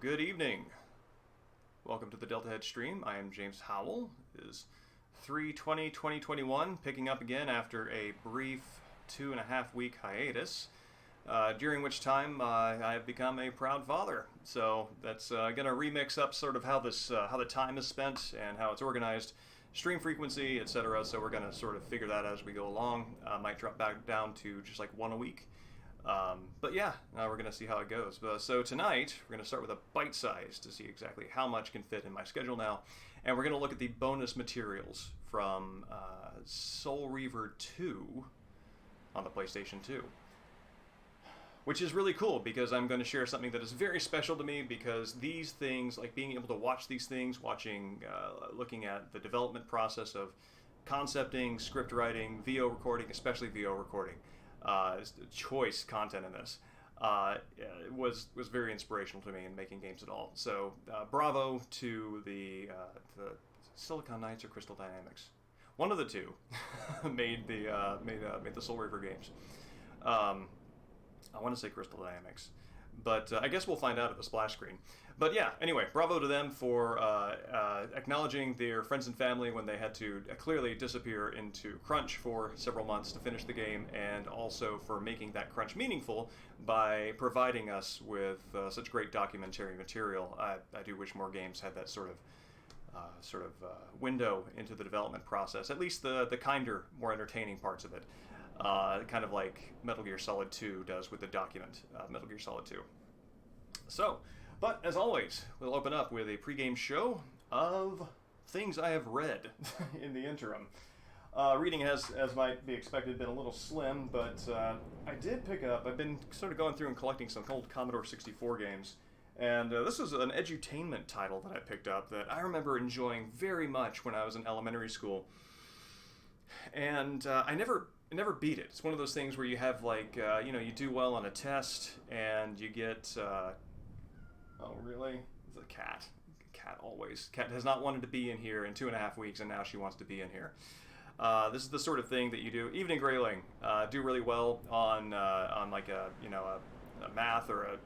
Good evening. Welcome to the Deltahead stream. I am James Howell. It is 3/20/2021, picking up again after a brief 2.5 week hiatus, during which time I have become a proud father. So that's going to remix up sort of how the time is spent and how it's organized, stream frequency, etc. So we're going to sort of figure that as we go along. Might drop back down to just like one a week. But yeah, we're going to see how it goes. So tonight, we're going to start with a bite size to see exactly how much can fit in my schedule now. And we're going to look at the bonus materials from Soul Reaver 2 on the PlayStation 2. Which is really cool because I'm going to share something that is very special to me, because these things, like being able to watch these things, looking at the development process of concepting, script writing, VO recording, especially VO recording, choice content in this, it was very inspirational to me in making games at all. So bravo to the Silicon Knights or Crystal Dynamics. One of the two made the Soul Reaver games. I want to say Crystal Dynamics, but I guess we'll find out at the splash screen. But yeah, anyway, bravo to them for acknowledging their friends and family when they had to clearly disappear into crunch for several months to finish the game, and also for making that crunch meaningful by providing us with such great documentary material. I do wish more games had that sort of window into the development process, at least the kinder, more entertaining parts of it. Kind of like Metal Gear Solid 2 does with the document, Metal Gear Solid 2. So, but as always, we'll open up with a pregame show of things I have read in the interim. Reading has, as might be expected, been a little slim, but I did pick up, I've been sort of going through and collecting some old Commodore 64 games, and this was an edutainment title that I picked up that I remember enjoying very much when I was in elementary school. And I never beat it. It's one of those things where you have you do well on a test and you get oh really? It's a cat. Cat always. Cat has not wanted to be in here in 2.5 weeks, and now she wants to be in here. This is the sort of thing that you do. Evening Grayling do really well on like a math or a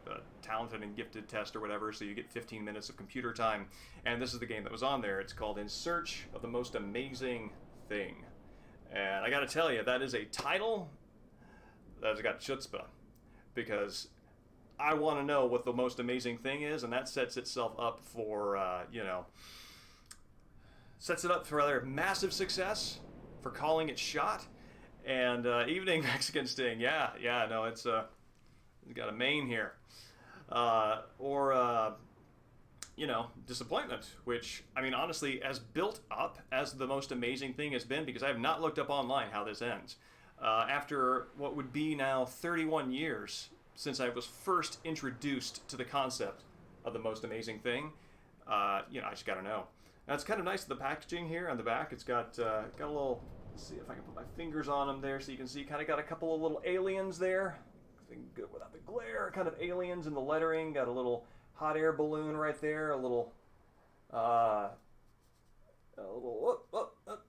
talented and gifted test or whatever, so you get 15 minutes of computer time. And this is the game that was on there. It's called In Search of the Most Amazing Thing. And I gotta tell you, that is a title that's got chutzpah, because I want to know what the most amazing thing is, and that sets itself up for, sets it up for either massive success, for calling it shot, and Evening Mexican Sting, it's got a main here, or disappointment, which, I mean, honestly, as built up as the most amazing thing has been, because I have not looked up online how this ends. After what would be now 31 years since I was first introduced to the concept of the most amazing thing, I just gotta know. Now, it's kind of nice, the packaging here on the back. It's got a little, let's see if I can put my fingers on them there so you can see, kind of got a couple of little aliens there. Good without the glare, kind of aliens in the lettering. Got a little hot air balloon right there, a little up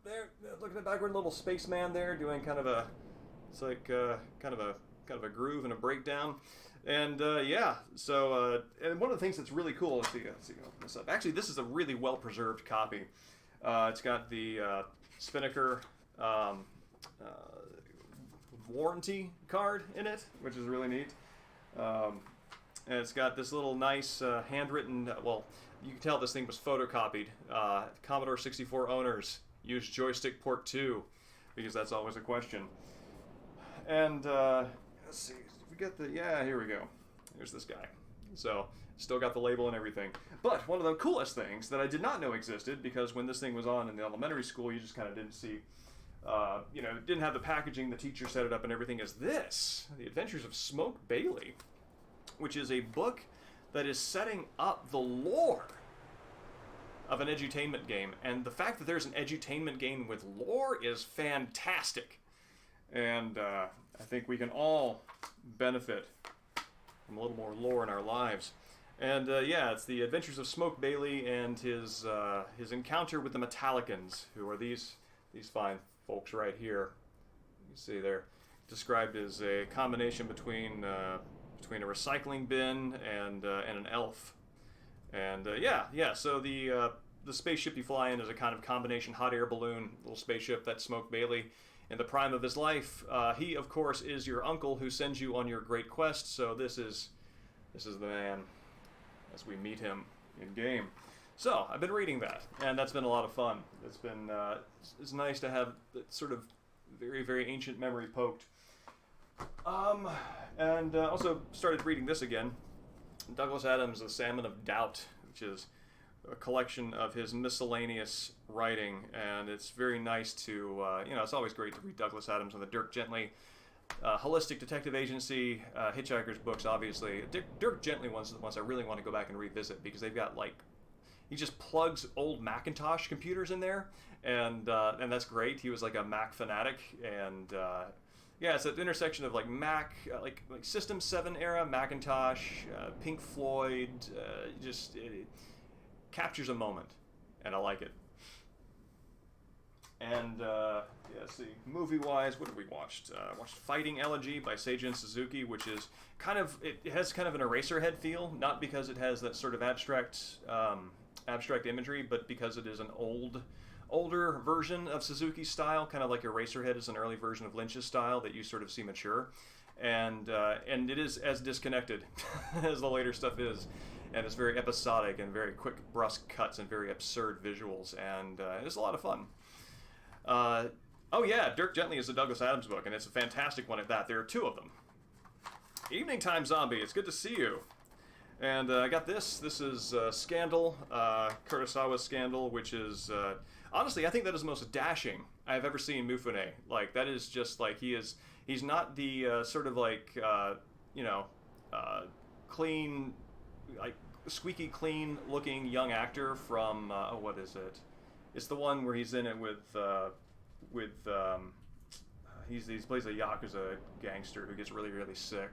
there, looking at backward, little spaceman there doing kind of a, it's like kind of a groove and a breakdown, and and one of the things that's really cool, let's see, open this up. Actually, this is a really well preserved copy. It's got the Spinnaker warranty card in it, which is really neat. And it's got this little nice handwritten, you can tell this thing was photocopied. Commodore 64 owners, use joystick port 2, because that's always a question. And let's see, we got here we go. Here's this guy. So, still got the label and everything. But one of the coolest things that I did not know existed, because when this thing was on in the elementary school, you just kind of didn't see, didn't have the packaging, the teacher set it up and everything, is this, The Adventures of Smoke Bailey, which is a book that is setting up the lore of an edutainment game. And the fact that there's an edutainment game with lore is fantastic. And I think we can all benefit from a little more lore in our lives. And it's The Adventures of Smoke Bailey and his encounter with the Metallicans, who are these fine folks right here. You can see they're described as a combination between a recycling bin and an elf. And so the spaceship you fly in is a kind of combination hot air balloon, little spaceship that Smoke Bailey, in the prime of his life, he of course is your uncle who sends you on your great quest. So this is the man as we meet him in game. So I've been reading that, and that's been a lot of fun. It's been it's nice to have that sort of very, very ancient memory poked. And also started reading this again, Douglas Adams' The Salmon of Doubt, which is a collection of his miscellaneous writing, and it's very nice to, it's always great to read Douglas Adams and the Dirk Gently holistic detective agency, Hitchhiker's books, obviously. Dirk Gently ones are the ones I really want to go back and revisit, because they've got, like, he just plugs old Macintosh computers in there, and that's great. He was like a Mac fanatic, and it's an intersection of like Mac, like System 7 era Macintosh, Pink Floyd. It captures a moment, and I like it. And let's see, movie-wise, what have we watched? Watched Fighting Elegy by Seijun Suzuki, which is it has kind of an Eraserhead feel, not because it has that sort of abstract imagery, but because it is an older version of Suzuki's style, kind of like Eraserhead is an early version of Lynch's style that you sort of see mature, and it is as disconnected as the later stuff is, and it's very episodic and very quick, brusque cuts and very absurd visuals, and it's a lot of fun. Dirk Gently is a Douglas Adams book, and it's a fantastic one at that. There are two of them. Evening Time Zombie, it's good to see you. And I got this. This is Scandal, Kurosawa's Scandal, which is, honestly, I think that is the most dashing I've ever seen Mifune. Like, that is just, like, he's not the sort of, like, clean, like, squeaky clean looking young actor from, what is it? It's the one where he's in it with he plays a Yakuza gangster who gets really, really sick.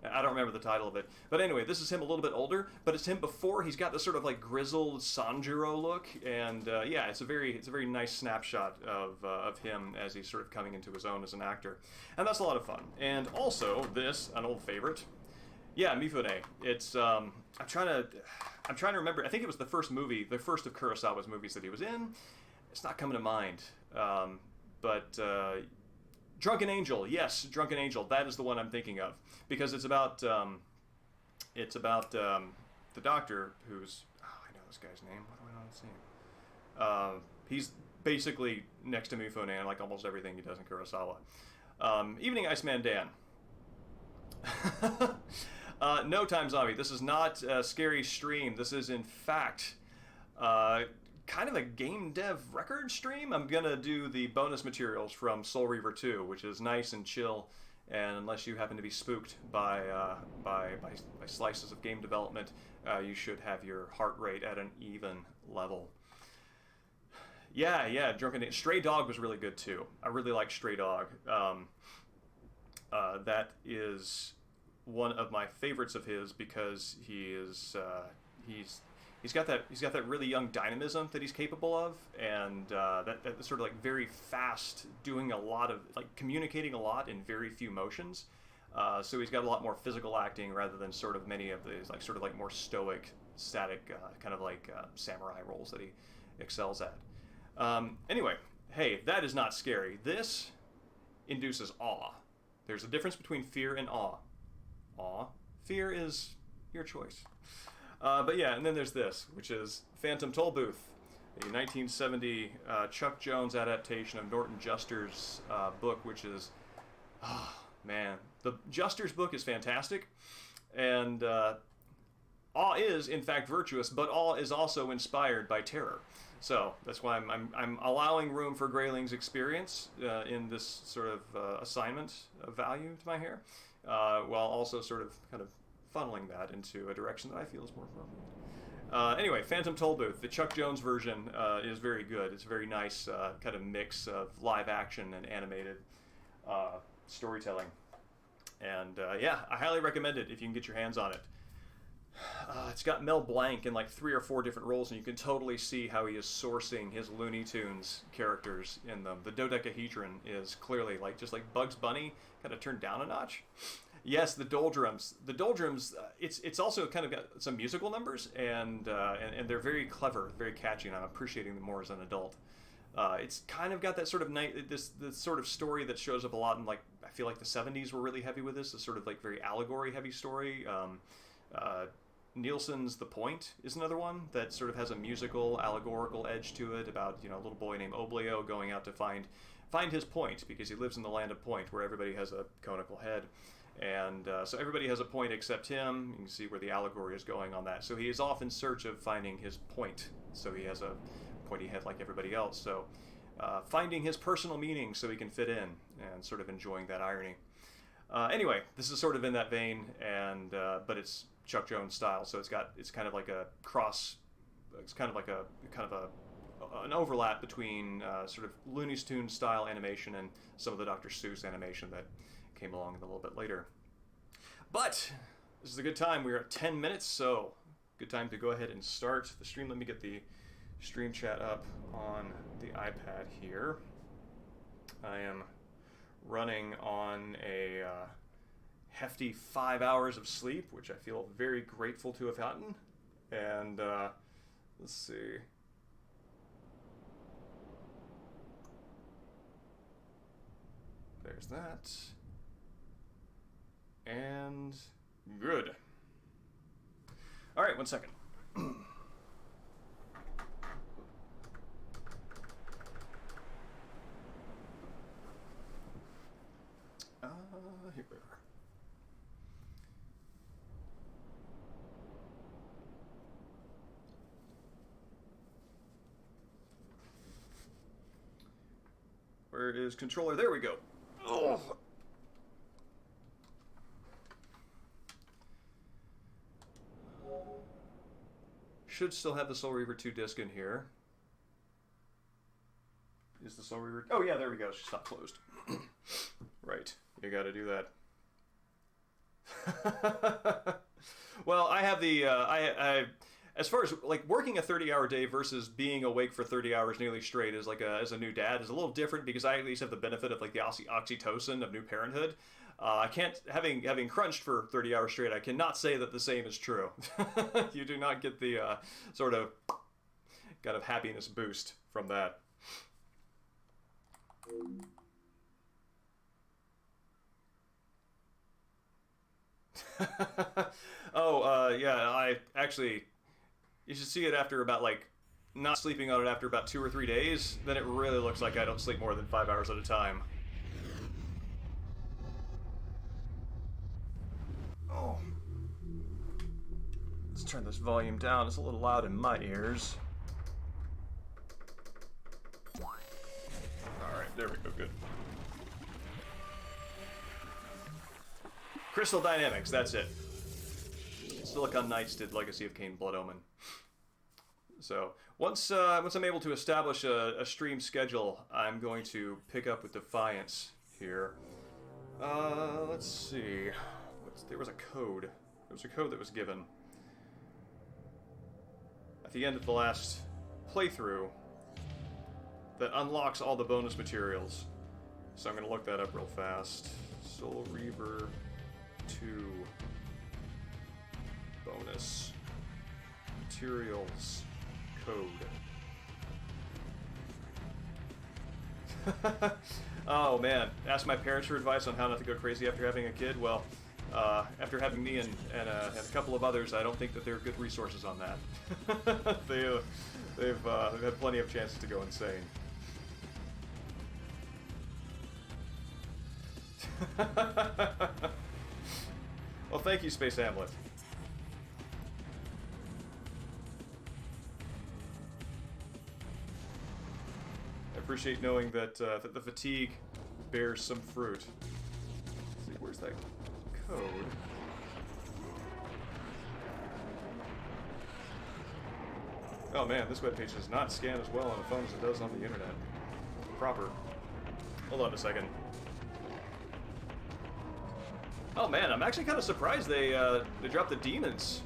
I don't remember the title of it. But anyway, this is him a little bit older, but it's him before. He's got this sort of like grizzled Sanjuro look, and it's a very nice snapshot of him as he's sort of coming into his own as an actor. And that's a lot of fun. And also this, an old favorite. Yeah, Mifune. It's I'm trying to remember. I think it was the first of Kurosawa's movies that he was in. It's not coming to mind. But Drunken Angel, yes, Drunken Angel. That is the one I'm thinking of, because it's about the doctor who's, I know this guy's name. What do I know his name? He's basically next to Mifune in like almost everything he does in Kurosawa. Evening Iceman Dan. No Time Zombie. This is not a scary stream. This is in fact kind of a game dev record stream. I'm gonna do the bonus materials from Soul Reaver 2, which is nice and chill, and unless you happen to be spooked by slices of game development, you should have your heart rate at an even level. Drunken Stray Dog was really good too. I really like Stray Dog. That is one of my favorites of his, because he's got that really young dynamism that he's capable of, and that sort of like very fast, doing a lot of like communicating a lot in very few motions. So he's got a lot more physical acting rather than sort of many of these like sort of like more stoic, static kind of like samurai roles that he excels at. Anyway, hey, that is not scary. This induces awe. There's a difference between fear and awe. Fear is your choice. And then there's this, which is Phantom Tollbooth, a 1970 Chuck Jones adaptation of Norton Juster's book, which is, the Juster's book is fantastic, and awe is, in fact, virtuous, but awe is also inspired by terror. So that's why I'm allowing room for Grayling's experience in this sort of assignment of value to my hair, while also sort of kind of funneling that into a direction that I feel is more appropriate. Anyway, Phantom Tollbooth, the Chuck Jones version, is very good. It's a very nice kind of mix of live action and animated storytelling. And I highly recommend it if you can get your hands on it. It's got Mel Blanc in like 3 or 4 different roles, and you can totally see how he is sourcing his Looney Tunes characters in them. The dodecahedron is clearly like just like Bugs Bunny, kind of turned down a notch. Yes, the doldrums. The doldrums. It's also kind of got some musical numbers, and they're very clever, very catchy, and I'm appreciating them more as an adult. It's kind of got that sort of this sort of story that shows up a lot in, like, I feel like the '70s were really heavy with this. This sort of like very allegory heavy story. Nielsen's The Point is another one that sort of has a musical allegorical edge to it about, a little boy named Oblio going out to find his point because he lives in the land of Point where everybody has a conical head. And so everybody has a point except him. You can see where the allegory is going on that. So he is off in search of finding his point. So he has a pointy head like everybody else. So finding his personal meaning so he can fit in and sort of enjoying that irony. Anyway, this is sort of in that vein, and but it's Chuck Jones style. So it's kind of like a cross. It's kind of like an overlap between sort of Looney Tunes style animation and some of the Dr. Seuss animation that came along a little bit later. But this is a good time. We're at 10 minutes, so good time to go ahead and start the stream. Let me get the stream chat up on the iPad here. I am running on a hefty 5 hours of sleep, which I feel very grateful to have gotten. And let's see. There's that. And good. All right, 1 second. Here we are. Where is controller? There we go. Oh. Should still have the Soul Reaver 2 disc in here. Is the Soul Reaver? Oh yeah, there we go. She's not closed. Right, you got to do that. Well, I have the I as far as like working a 30-hour day versus being awake for 30 hours nearly straight as as a new dad is a little different because I at least have the benefit of like the oxytocin of new parenthood. I can't, having crunched for 30 hours straight, I cannot say that the same is true. You do not get the sort of kind of happiness boost from that. Yeah, I actually, you should see it after about like not sleeping on it after about 2 or 3 days. Then it really looks like I don't sleep more than 5 hours at a time. Oh. Let's turn this volume down. It's a little loud in my ears. Alright, there we go, good. Crystal Dynamics, that's it. Silicon Knights did Legacy of Kain Blood Omen. So, once I'm able to establish a stream schedule, I'm going to pick up with Defiance here. Let's see. There was a code. There was a code that was given at the end of the last playthrough that unlocks all the bonus materials. So I'm going to look that up real fast. Soul Reaver 2 bonus materials code. Oh man, ask my parents for advice on how not to go crazy after having a kid. Well, after having me and a couple of others, I don't think that they're good resources on that. They've had plenty of chances to go insane. Well, thank you, Space Hamlet. I appreciate knowing that that the fatigue bears some fruit. Let's see, where's that code? Oh man, this webpage does not scan as well on the phone as it does on the internet. Proper. Hold on a second. Oh man, I'm actually kind of surprised they dropped the demons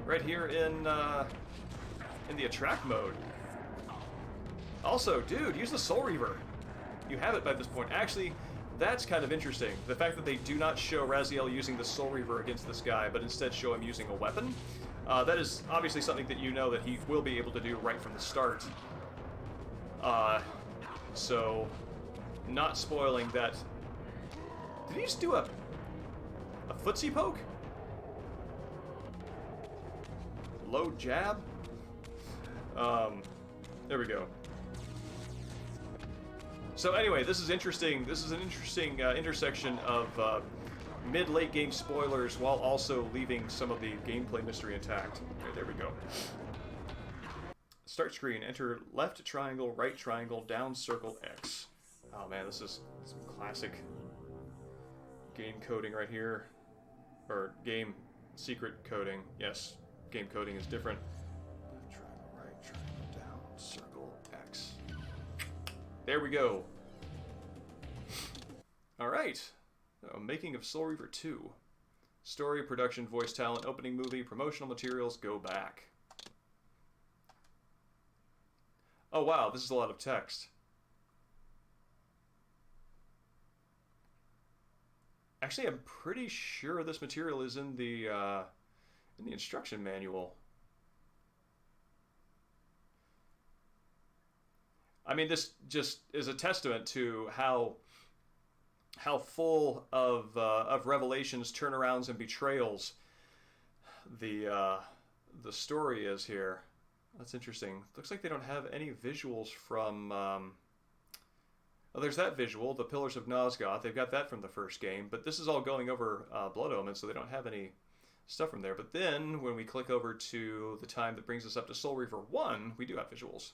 right here in the attract mode. Also, dude, use the Soul Reaver. You have it by this point. Actually, That's kind of interesting. The fact that they do not show Raziel using the Soul Reaver against this guy, but instead show him using a weapon. That is obviously something that you know that he will be able to do right from the start. So, not spoiling that. Did he just do a footsie poke? Low jab? There we go. So anyway, this is interesting. This is an interesting intersection of mid-late game spoilers while also leaving some of the gameplay mystery intact. Okay, there we go. Start screen. Enter left triangle, right triangle, down circle X. Oh man, this is some classic game coding right here. Or game secret coding. Yes, game coding is different. Left triangle, right triangle, down circle X. There we go. Alright. Making of Soul Reaver 2. Story, production, voice talent, opening movie, promotional materials, go back. Oh wow, this is a lot of text. Actually, I'm pretty sure this material is in the instruction manual. I mean, this just is a testament to how full of revelations, turnarounds, and betrayals the story is here. That's interesting. Looks like they don't have any visuals from. Oh, there's that visual, the Pillars of Nosgoth. They've got that from the first game, but this is all going over Blood Omen, so they don't have any stuff from there. But then, when we click over to the time that brings us up to Soul Reaver 1, we do have visuals.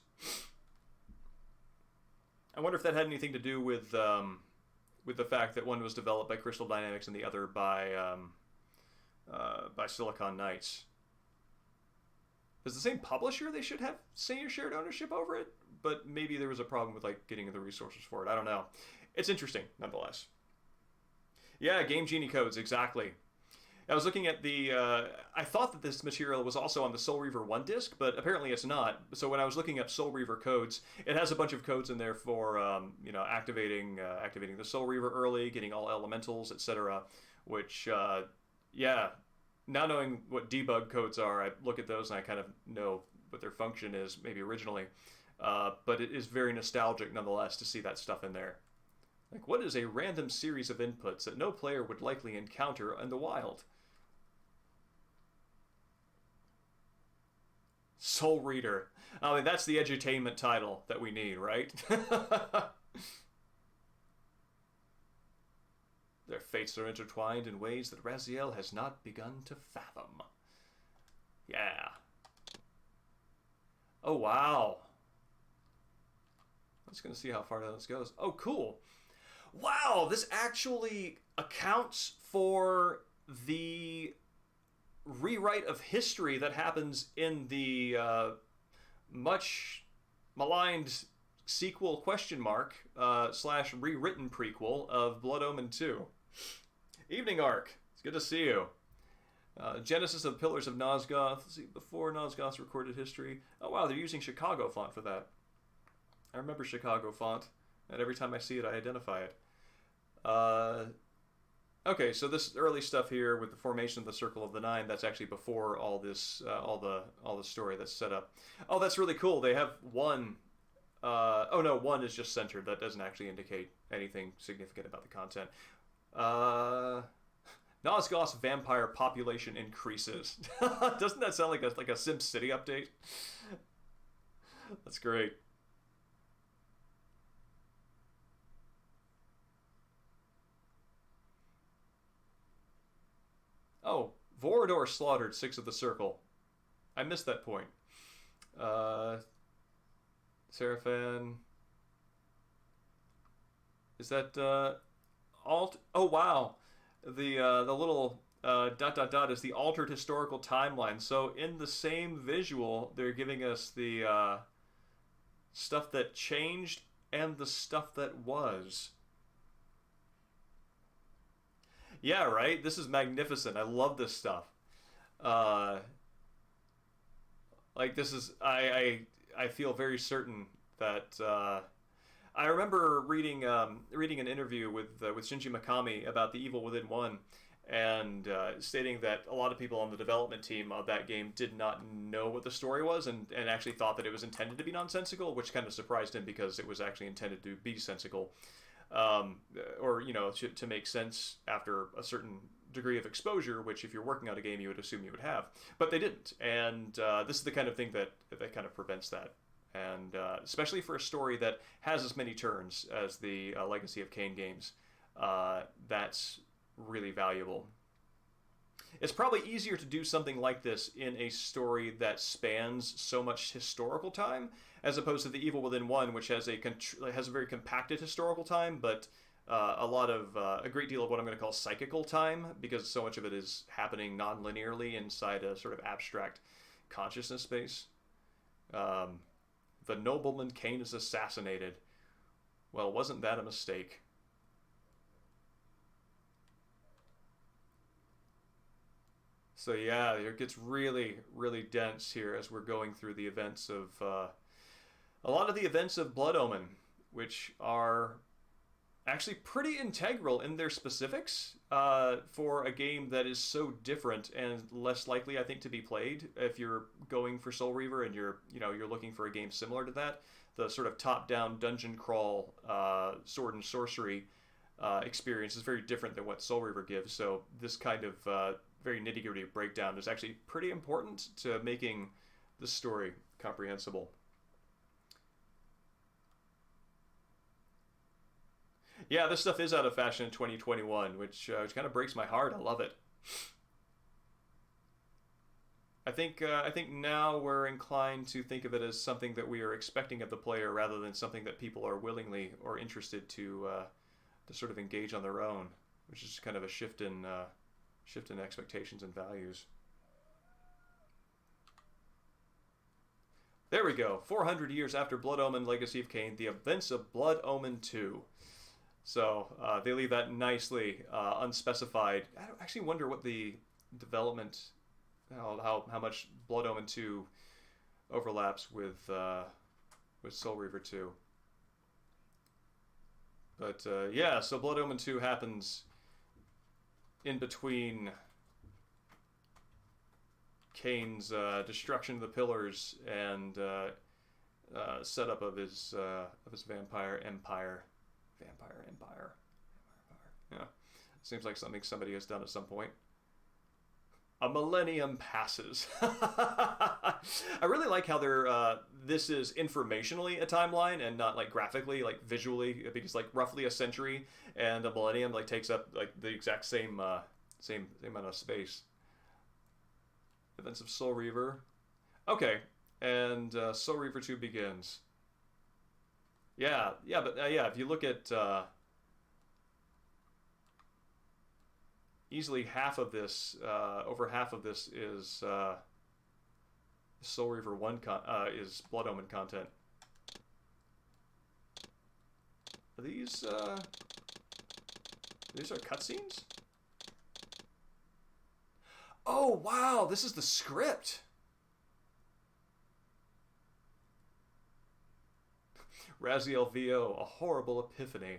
I wonder if that had anything to do with the fact that one was developed by Crystal Dynamics and the other by Silicon Knights. As the same publisher, they should have senior shared ownership over it, but maybe there was a problem with like getting the resources for it. I don't know. It's interesting, nonetheless. Yeah, Game Genie codes, exactly. I was looking at the... I thought that this material was also on the Soul Reaver 1 disc, but apparently it's not. So when I was looking up Soul Reaver codes, it has a bunch of codes in there for, activating the Soul Reaver early, getting all elementals, etc. Which, yeah, now knowing what debug codes are, I look at those and I kind of know what their function is, maybe originally. But it is very nostalgic, nonetheless, to see that stuff in there. Like, what is a random series of inputs that no player would likely encounter in the wild? Soul Reader. I mean, that's the edutainment title that we need, right? Their fates are intertwined in ways that Raziel has not begun to fathom. Yeah. Oh, wow. I'm just going to see how far down this goes. Oh, cool. Wow, this actually accounts for the rewrite of history that happens in the much maligned sequel / rewritten prequel of Blood Omen 2. Evening Arc. It's good to see you. Genesis of Pillars of Nosgoth. Let's see, before Nosgoth's recorded history. Oh wow, they're using Chicago font for that. I remember Chicago font, and every time I see it, I identify it. Okay, so this early stuff here with the formation of the Circle of the Nine, that's actually before all this, all the story that's set up. Oh, that's really cool. They have one. Oh no, one is just centered. That doesn't actually indicate anything significant about the content. Nosgoth's vampire population increases. Doesn't that sound like a Sim City update? That's great. Oh, Vorador slaughtered 6 of the Circle. I missed that point. Seraphan. Is that alt? Oh wow, the little ... is the altered historical timeline. So in the same visual, they're giving us the stuff that changed and the stuff that was. Yeah, right? This is magnificent. I love this stuff. Like, this is... I feel very certain that... I remember reading an interview with Shinji Mikami about The Evil Within One, and stating that a lot of people on the development team of that game did not know what the story was, and actually thought that it was intended to be nonsensical, which kind of surprised him because it was actually intended to be sensical, or to make sense after a certain degree of exposure, which if you're working on a game you would assume you would have, but they didn't, and this is the kind of thing that kind of prevents that. And especially for a story that has as many turns as the Legacy of Kain games, that's really valuable. It's probably easier to do something like this in a story that spans so much historical time, as opposed to The Evil Within One, which has a very compacted historical time, but a great deal of what I'm going to call psychical time, because so much of it is happening non-linearly inside a sort of abstract consciousness space. The nobleman Kain is assassinated. Well, wasn't that a mistake? So yeah, it gets really, really dense here as we're going through the events of a lot of the events of Blood Omen, which are actually pretty integral in their specifics for a game that is so different and less likely, I think, to be played if you're going for Soul Reaver and you're looking for a game similar to that. The sort of top-down dungeon crawl sword and sorcery experience is very different than what Soul Reaver gives. So this kind of very nitty-gritty breakdown is actually pretty important to making the story comprehensible. Yeah, this stuff is out of fashion in 2021, which kind of breaks my heart. I love it. I think now we're inclined to think of it as something that we are expecting of the player rather than something that people are willingly or interested to sort of engage on their own, which is kind of a shift in expectations and values. There we go. 400 years after Blood Omen Legacy of Kain, the events of Blood Omen 2. So they leave that nicely unspecified. I actually wonder what the development, how much Blood Omen 2 overlaps with Soul Reaver 2. But yeah, so Blood Omen 2 happens in between Kain's destruction of the pillars and setup of his vampire empire. Vampire Empire. Yeah. Seems like something somebody has done at some point. A millennium passes. I really like how this is informationally a timeline and not like graphically, like visually, because like roughly a century and a millennium like takes up like the exact same amount of space. Events of Soul Reaver. Okay, and Soul Reaver 2 begins. Yeah, but yeah, if you look at easily half of this, over half of this is Soul Reaver 1 is Blood Omen content. Are these are cutscenes? Oh wow, this is the script. Raziel Vio, a horrible epiphany.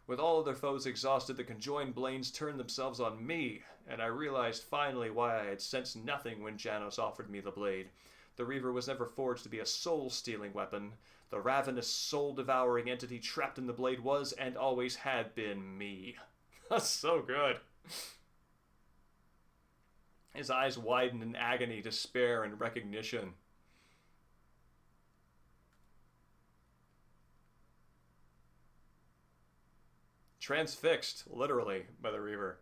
With all of their foes exhausted, the conjoined Blaines turned themselves on me, and I realized finally why I had sensed nothing when Janos offered me the blade. The Reaver was never forged to be a soul-stealing weapon. The ravenous, soul-devouring entity trapped in the blade was and always had been me. That's so good. His eyes widened in agony, despair, and recognition. Transfixed, literally, by the Reaver.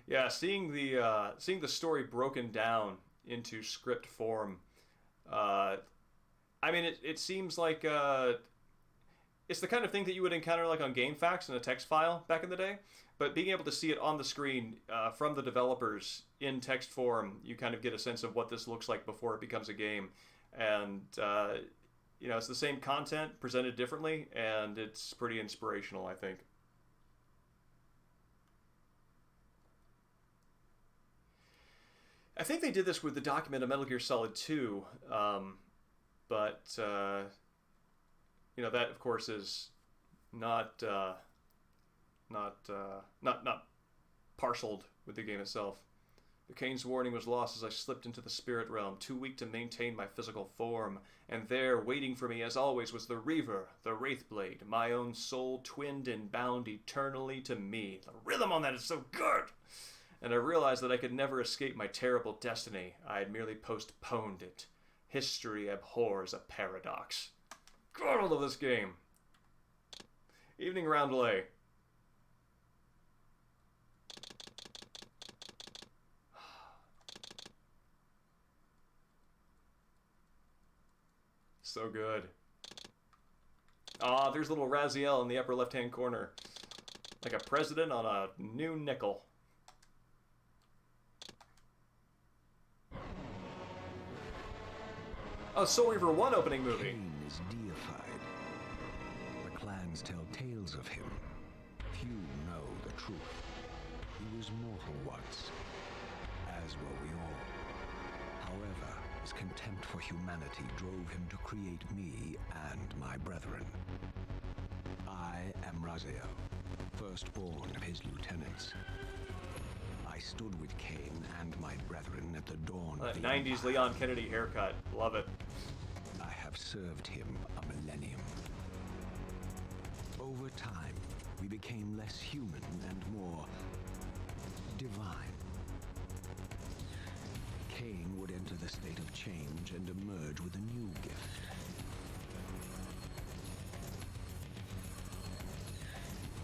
Yeah, seeing the story broken down into script form. Uh, I mean, it seems like it's the kind of thing that you would encounter like on GameFAQs in a text file back in the day. But being able to see it on the screen from the developers in text form, you kind of get a sense of what this looks like before it becomes a game. And you know, it's the same content presented differently, and it's pretty inspirational, I think. I think they did this with the document of Metal Gear Solid 2, but you know, that of course is not not parceled with the game itself. The Kain's warning was lost as I slipped into the spirit realm, too weak to maintain my physical form. And there, waiting for me as always, was the Reaver, the Wraithblade, my own soul twinned and bound eternally to me. The rhythm on that is so good! And I realized that I could never escape my terrible destiny. I had merely postponed it. History abhors a paradox. God, I love this game. Evening roundelay. So good. Ah, there's little Raziel in the upper left-hand corner. Like a president on a new nickel. Oh, Soul Reaver 1 opening movie. Kain is deified. The clans tell tales of him. Few know the truth. He was mortal once, as were we all. However, his contempt for humanity drove him to create me and my brethren. I am Raziel, firstborn of his lieutenants. I stood with Kain and my brethren at the dawn of the 90s Empire. Leon Kennedy haircut. Love it. I have served him a millennium. Over time, we became less human and more divine. Kain would enter the state of change and emerge with a new gift.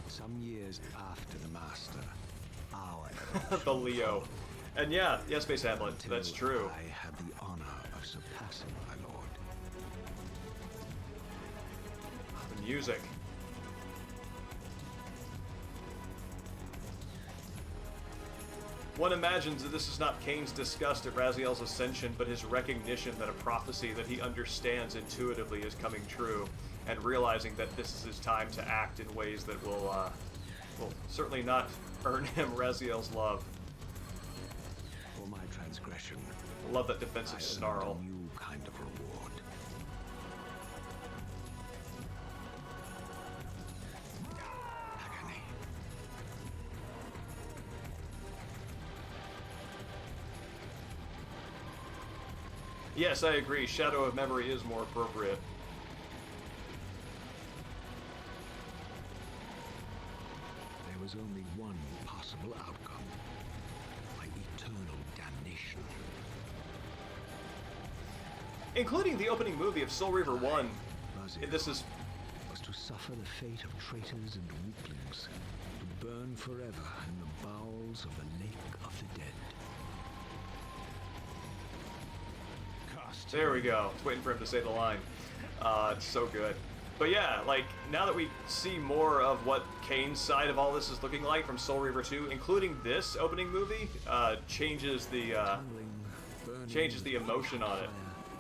Some years after the Master, our The Leo. And yeah, Space Hamlet. That's true. I had the honor of surpassing my lord. The music. One imagines that this is not Kain's disgust at Raziel's ascension, but his recognition that a prophecy that he understands intuitively is coming true, and realizing that this is his time to act in ways that will certainly not earn him Raziel's love. For my transgression, I love that defensive snarl. a new kind of reward. Agony. Yes, I agree. Shadow of Memory is more appropriate. There was only one possible outcome. My eternal damnation. Including the opening movie of Soul Reaver 1. Raziel This is... was to suffer the fate of traitors and weaklings, to burn forever in the bowels of the lake of the dead. There we go. I was waiting for him to say the line. It's so good. But yeah, like, now that we see more of what Kain's side of all this is looking like from Soul Reaver 2, including this opening movie, changes the emotion on it.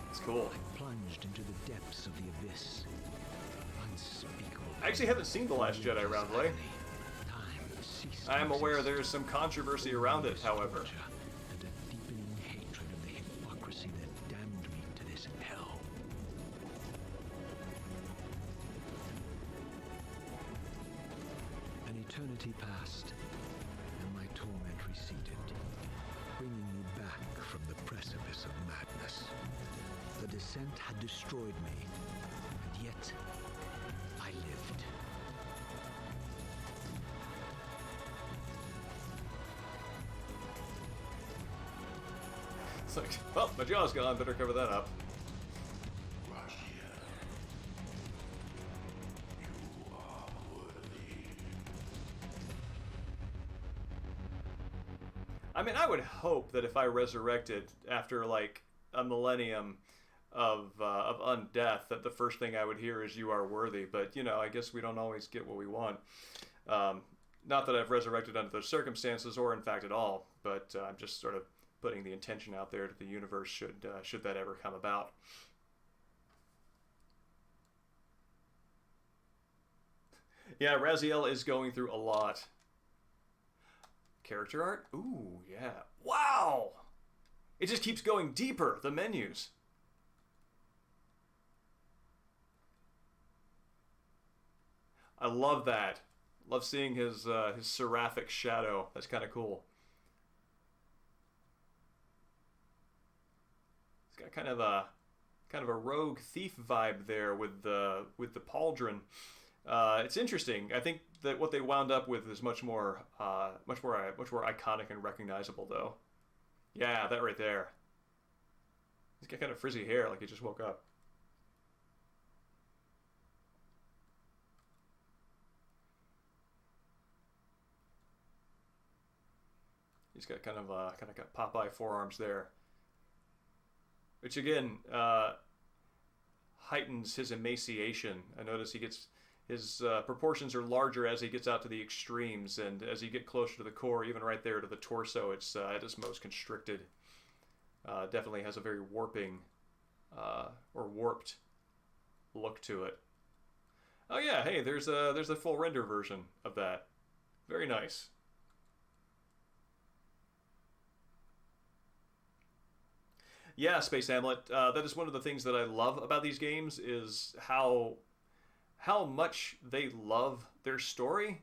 It's cool. I plunged into the depths of the abyss. Unspeakable. I actually haven't seen The Last Jedi, Roundway. I am aware there's some controversy around it, however. And a deepening hatred of the hypocrisy that damned me to this hell. An eternity passed, and my torment receded, bringing me back from the precipice of madness. The descent had destroyed me, and yet I lived. It's like, well, my jaw's gone, better cover that up. I mean, I would hope that if I resurrected after, like, a millennium of undeath, that the first thing I would hear is "You are worthy." But, you know, I guess we don't always get what we want. Not that I've resurrected under those circumstances, or in fact at all, but I'm just sort of putting the intention out there to the universe should that ever come about. Yeah, Raziel is going through a lot. Character art? Ooh, yeah. Wow! It just keeps going deeper, the menus. I love that. Love seeing his seraphic shadow. That's kind of cool. It's got kind of a rogue thief vibe there with the pauldron. It's interesting. I think that what they wound up with is much more iconic and recognizable, though. Yeah, that right there. He's got kind of frizzy hair, like he just woke up. He's got kind of got Popeye forearms there, which again heightens his emaciation. I notice he gets his proportions are larger as he gets out to the extremes, and as you get closer to the core, even right there to the torso, it's at its most constricted. Definitely has a very or warped look to it. Oh yeah, hey, there's a full render version of that. Very nice. Yeah, Space Hamlet. That is one of the things that I love about these games is how much they love their story,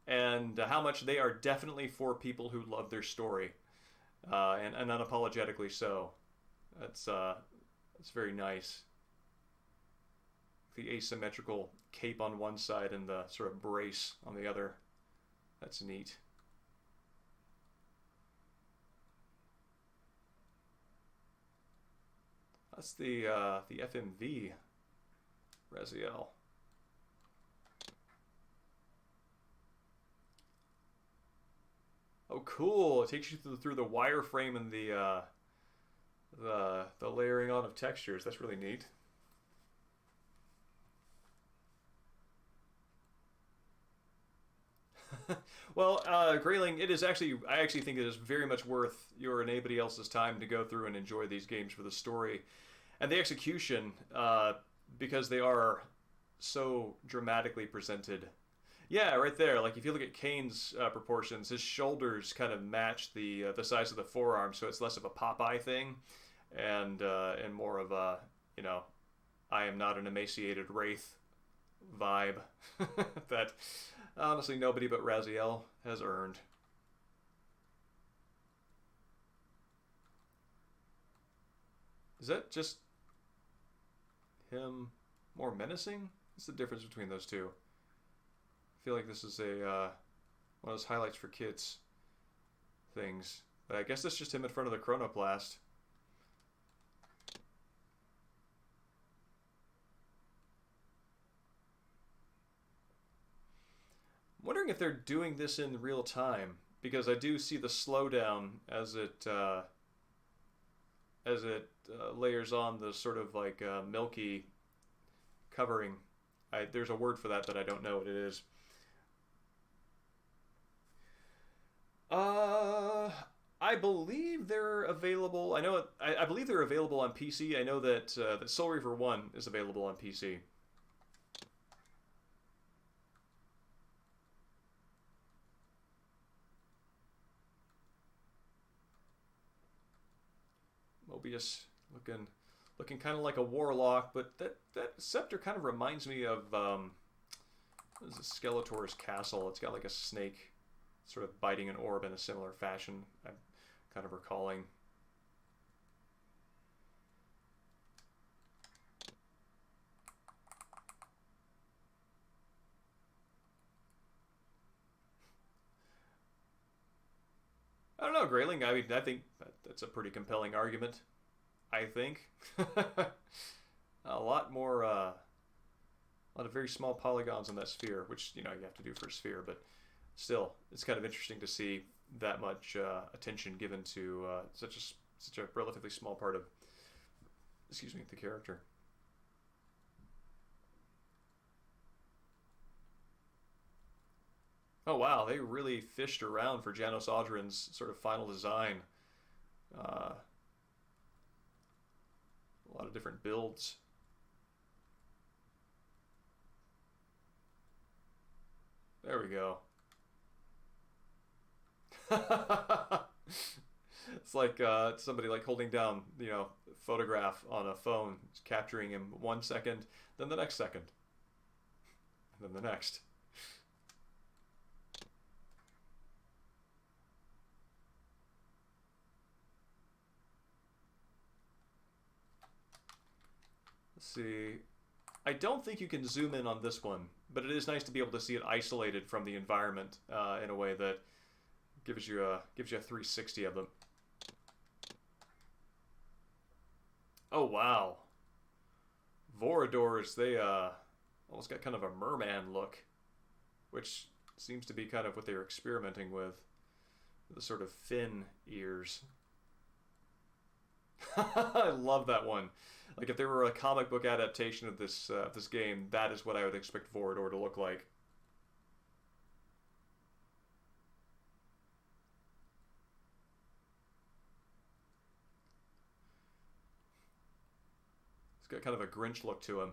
and how much they are definitely for people who love their story, and unapologetically so. That's very nice. The asymmetrical cape on one side and the sort of brace on the other. That's neat. That's the FMV Raziel. Oh, cool! It takes you through the wireframe and the layering on of textures. That's really neat. Well, Grayling, it is actually I actually think it is very much worth your and anybody else's time to go through and enjoy these games for the story and the execution, because they are so dramatically presented. Yeah, right there. Like if you look at Kane's proportions, his shoulders kind of match the size of the forearm, so it's less of a Popeye thing, and more of a you know, I am not an emaciated wraith vibe that honestly nobody but Raziel has earned. Is that just him more menacing? What's the difference between those two? I feel like this is a one of those highlights for kids things. But I guess that's just him in front of the chronoplast. I'm wondering if they're doing this in real time because I do see the slowdown as it layers on the sort of like milky covering. There's a word for that I don't know what it is. Uh, I believe they're available. I know I believe they're available on PC. I know that Soul Reaver 1 is available on PC. Mobius looking kind of like a warlock, but that scepter kind of reminds me of what is it, Skeletor's castle. It's got like a snake sort of biting an orb in a similar fashion. I'm kind of recalling. I don't know, Grayling. I mean, I think that's a pretty compelling argument. I think a lot more, a lot of very small polygons on that sphere, which you know you have to do for a sphere, but still, it's kind of interesting to see that much attention given to such a relatively small part of, excuse me, the character. Oh wow, they really fished around for Janos Audrin's sort of final design. Uh, a lot of different builds. There we go. It's like somebody like holding down, photograph on a phone, capturing him 1 second, then the next second, and then the next. Let's see. I don't think you can zoom in on this one, but it is nice to be able to see it isolated from the environment in a way that gives you a 360 of them. Oh wow, Voradors, they almost got kind of a merman look, which seems to be kind of what they were experimenting with, the sort of fin ears. I love that one. Like if there were a comic book adaptation of this game, that is what I would expect Vorador to look like. He's got kind of a Grinch look to him.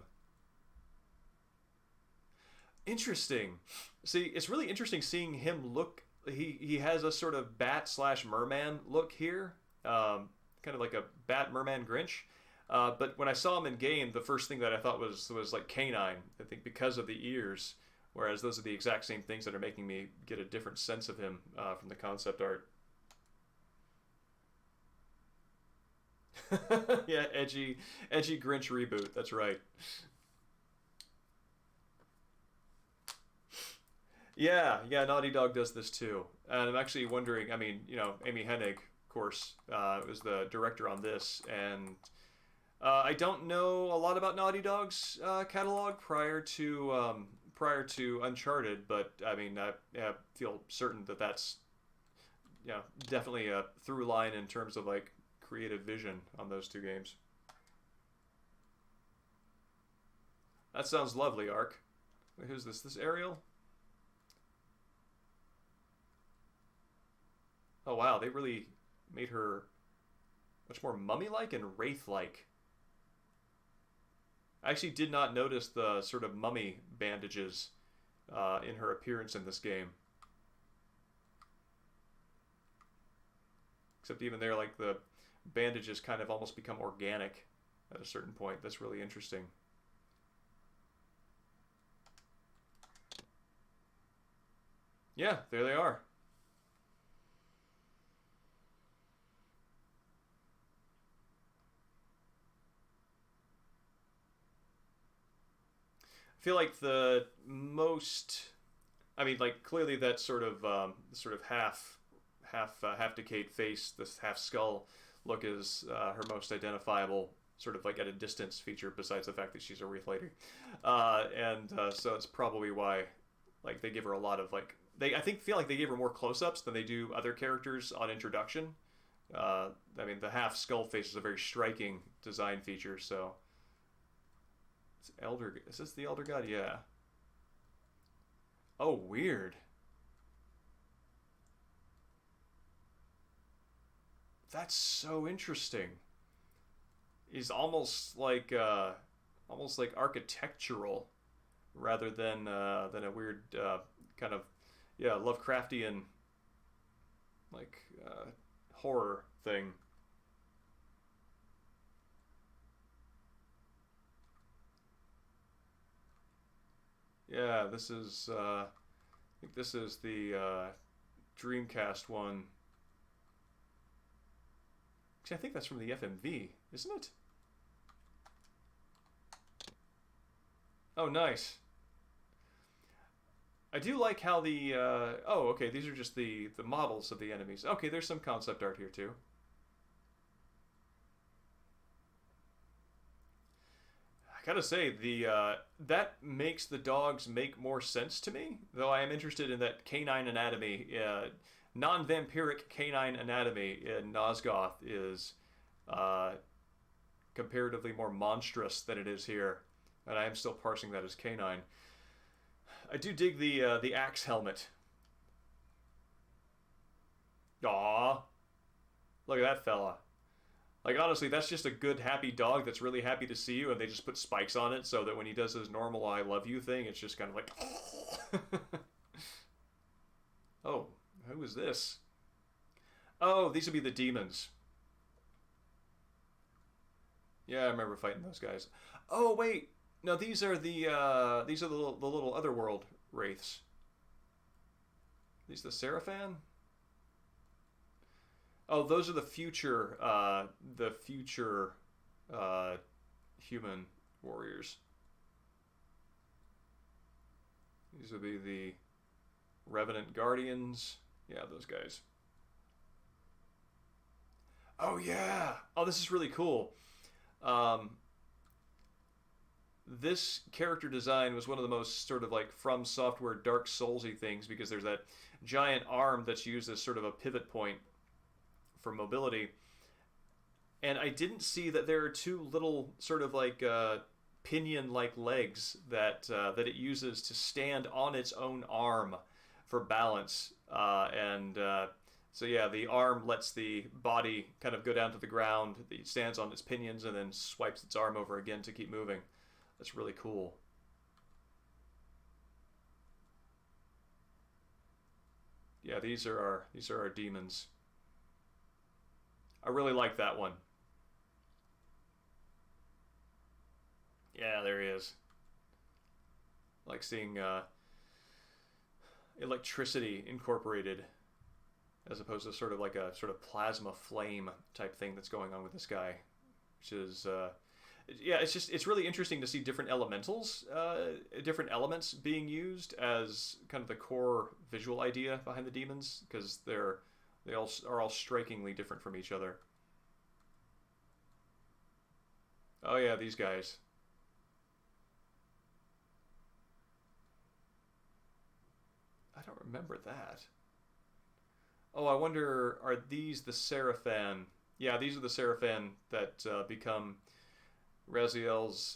Interesting. See, it's really interesting seeing him look. He has a sort of bat slash merman look here, kind of like a bat merman Grinch. But when I saw him in game, the first thing that I thought was like canine. I think because of the ears, whereas those are the exact same things that are making me get a different sense of him from the concept art. Yeah, edgy Grinch reboot. That's right. Yeah, yeah. Naughty Dog does this too, and I'm actually wondering. I mean, Amy Hennig, of course, was the director on this, and I don't know a lot about Naughty Dog's catalog prior to Uncharted, but I mean, I feel certain that that's definitely a through line in terms of like creative vision on those two games. That sounds lovely, Ark. Wait, who's this? This Ariel? Oh wow, they really made her much more mummy-like and wraith-like. I actually did not notice the sort of mummy bandages in her appearance in this game. Except even there, like the bandages kind of almost become organic at a certain point. That's really interesting. Yeah, there they are. I feel like the most, I mean, like clearly that sort of half decayed face, this half skull look is her most identifiable sort of like at a distance feature, besides the fact that she's a wraith lady, and so it's probably why like they give her a lot of like I think feel like they gave her more close-ups than they do other characters on introduction. I mean, the half skull face is a very striking design feature, so. Elder, is this the Elder God? Yeah. Oh, weird. That's so interesting. He's almost like architectural rather than a weird kind of Lovecraftian like horror thing. Yeah, this is I think this is the Dreamcast one. Actually, I think that's from the FMV, isn't it? Oh, nice. I do like how the oh, okay, these are just the models of the enemies. Okay, there's some concept art here too. I gotta say the that makes the dogs make more sense to me. Though I am interested in that canine anatomy. Non-vampiric canine anatomy in Nosgoth is uh, comparatively more monstrous than it is here, and I am still parsing that as canine. I do dig the axe helmet. Aw, look at that fella. Like honestly, that's just a good, happy dog that's really happy to see you, and they just put spikes on it so that when he does his normal "I love you" thing, it's just kind of like. Oh, who is this? Oh, these would be the demons. Yeah, I remember fighting those guys. Oh wait, no, these are the little otherworld wraiths. These the Seraphan? Oh, those are the future uh, human warriors. These would be the Revenant Guardians. Yeah, those guys. Oh yeah. Oh, this is really cool. Um, this character design was one of the most sort of like From Software Dark Soulsy things because there's that giant arm that's used as sort of a pivot point for mobility. And I didn't see that there are two little sort of like pinion-like legs that it uses to stand on its own arm for balance. So yeah, the arm lets the body kind of go down to the ground. It stands on its pinions and then swipes its arm over again to keep moving. That's really cool. Yeah, these are our demons. I really like that one. Yeah, there he is. Like seeing electricity incorporated as opposed to sort of like a sort of plasma flame type thing that's going on with this guy, which is yeah, it's really interesting to see different elementals, different elements being used as kind of the core visual idea behind the demons because they all are all strikingly different from each other. Oh yeah, these guys. I don't remember that. Oh, I wonder, are these the Seraphan? Yeah, these are the Seraphan that become Raziel's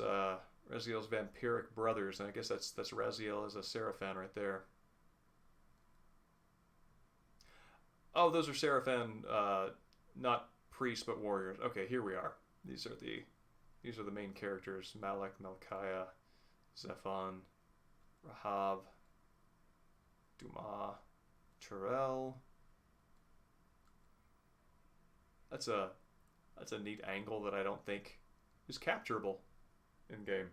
vampiric brothers, and I guess that's Raziel as a Seraphan right there. Oh, those are Seraphan, not priests but warriors. Okay, here we are. These are the main characters: Malak, Melchiah, Zephon, Rahab, Duma, Terrell. That's a that's a neat angle that I don't think is capturable in game.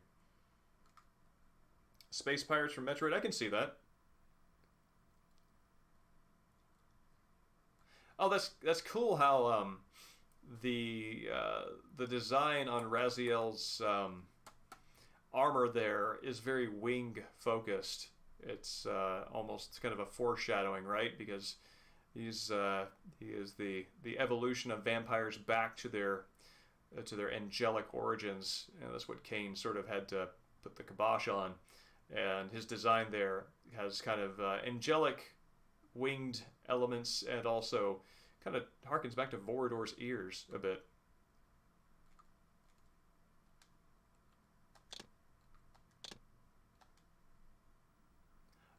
Space pirates from Metroid, I can see that. Oh, that's cool how the design on Raziel's armor there is very wing focused. It's almost kind of a foreshadowing, right? Because he's he is the evolution of vampires back to their angelic origins, and that's what Kain sort of had to put the kibosh on. And his design there has kind of angelic winged elements, and also kind of harkens back to Vorador's ears a bit.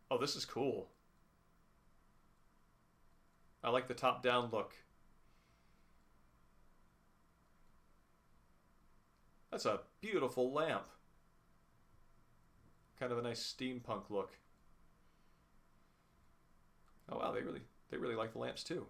Oh, this is cool. I like the top-down look. That's a beautiful lamp. Kind of a nice steampunk look. Oh wow, they really like the lamps too.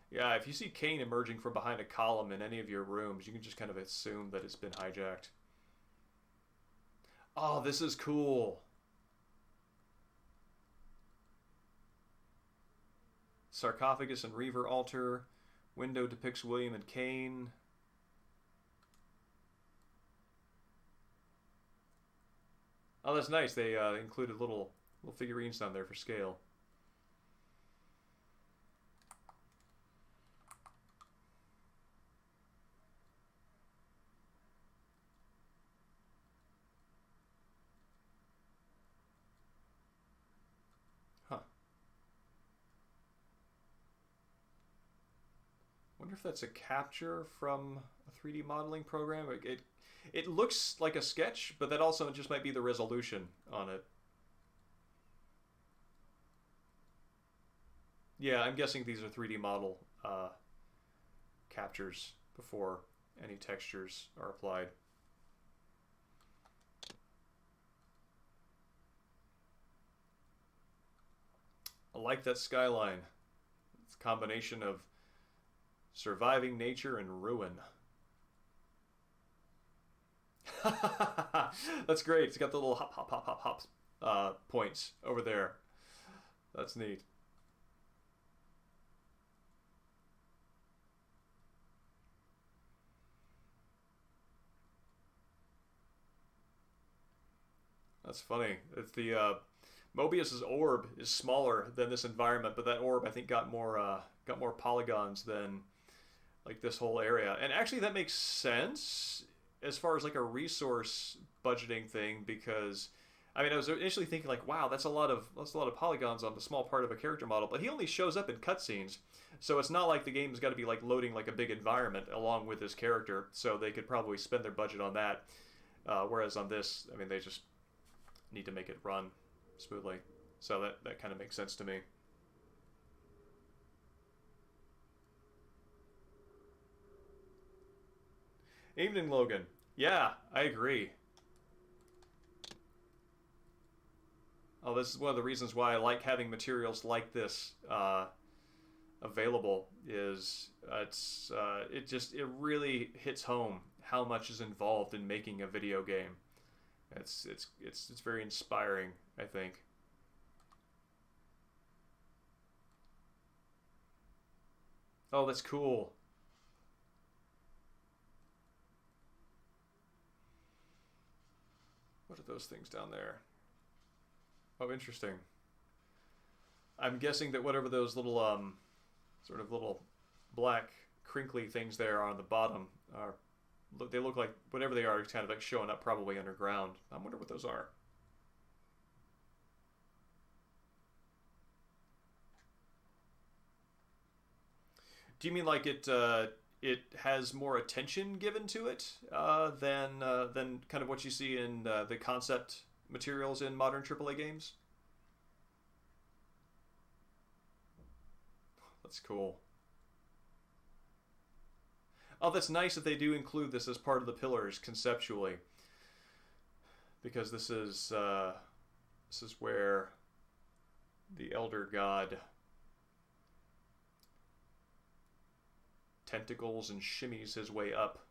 Yeah, if you see Kain emerging from behind a column in any of your rooms, you can just kind of assume that it's been hijacked. Oh, this is cool. Sarcophagus and Reaver altar. Window depicts William and Kain. Oh, that's nice. They included little figurines down there for scale. Huh. Wonder if that's a capture from a 3D modeling program. It looks like a sketch, but that also just might be the resolution on it. Yeah, I'm guessing these are 3D model captures before any textures are applied. I like that skyline. It's a combination of surviving nature and ruin. That's great. It's got the little hop, hop, hop, hop, hop points over there. That's neat. That's funny. It's the Mobius's orb is smaller than this environment, but that orb I think got more polygons than like this whole area. And actually that makes sense as far as like a resource budgeting thing because I mean I was initially thinking like wow that's a lot of polygons on the small part of a character model, but he only shows up in cutscenes. So it's not like the game's got to be like loading like a big environment along with his character, so they could probably spend their budget on that. Whereas on this, I mean, they just need to make it run smoothly. So that kind of makes sense to me. Evening, Logan. Yeah, I agree. Oh, this is one of the reasons why I like having materials like this available. Is it really hits home how much is involved in making a video game. It's very inspiring, I think. Oh, that's cool. What are those things down there? Oh, interesting. I'm guessing that whatever those little sort of little black crinkly things there are on the bottom are they look like whatever they are kind of like showing up probably underground. I wonder what those are. Do you mean like it has more attention given to it than kind of what you see in the concept materials in modern AAA games? That's cool. Oh, that's nice that they do include this as part of the pillars conceptually, because this is where the Elder God tentacles and shimmies his way up.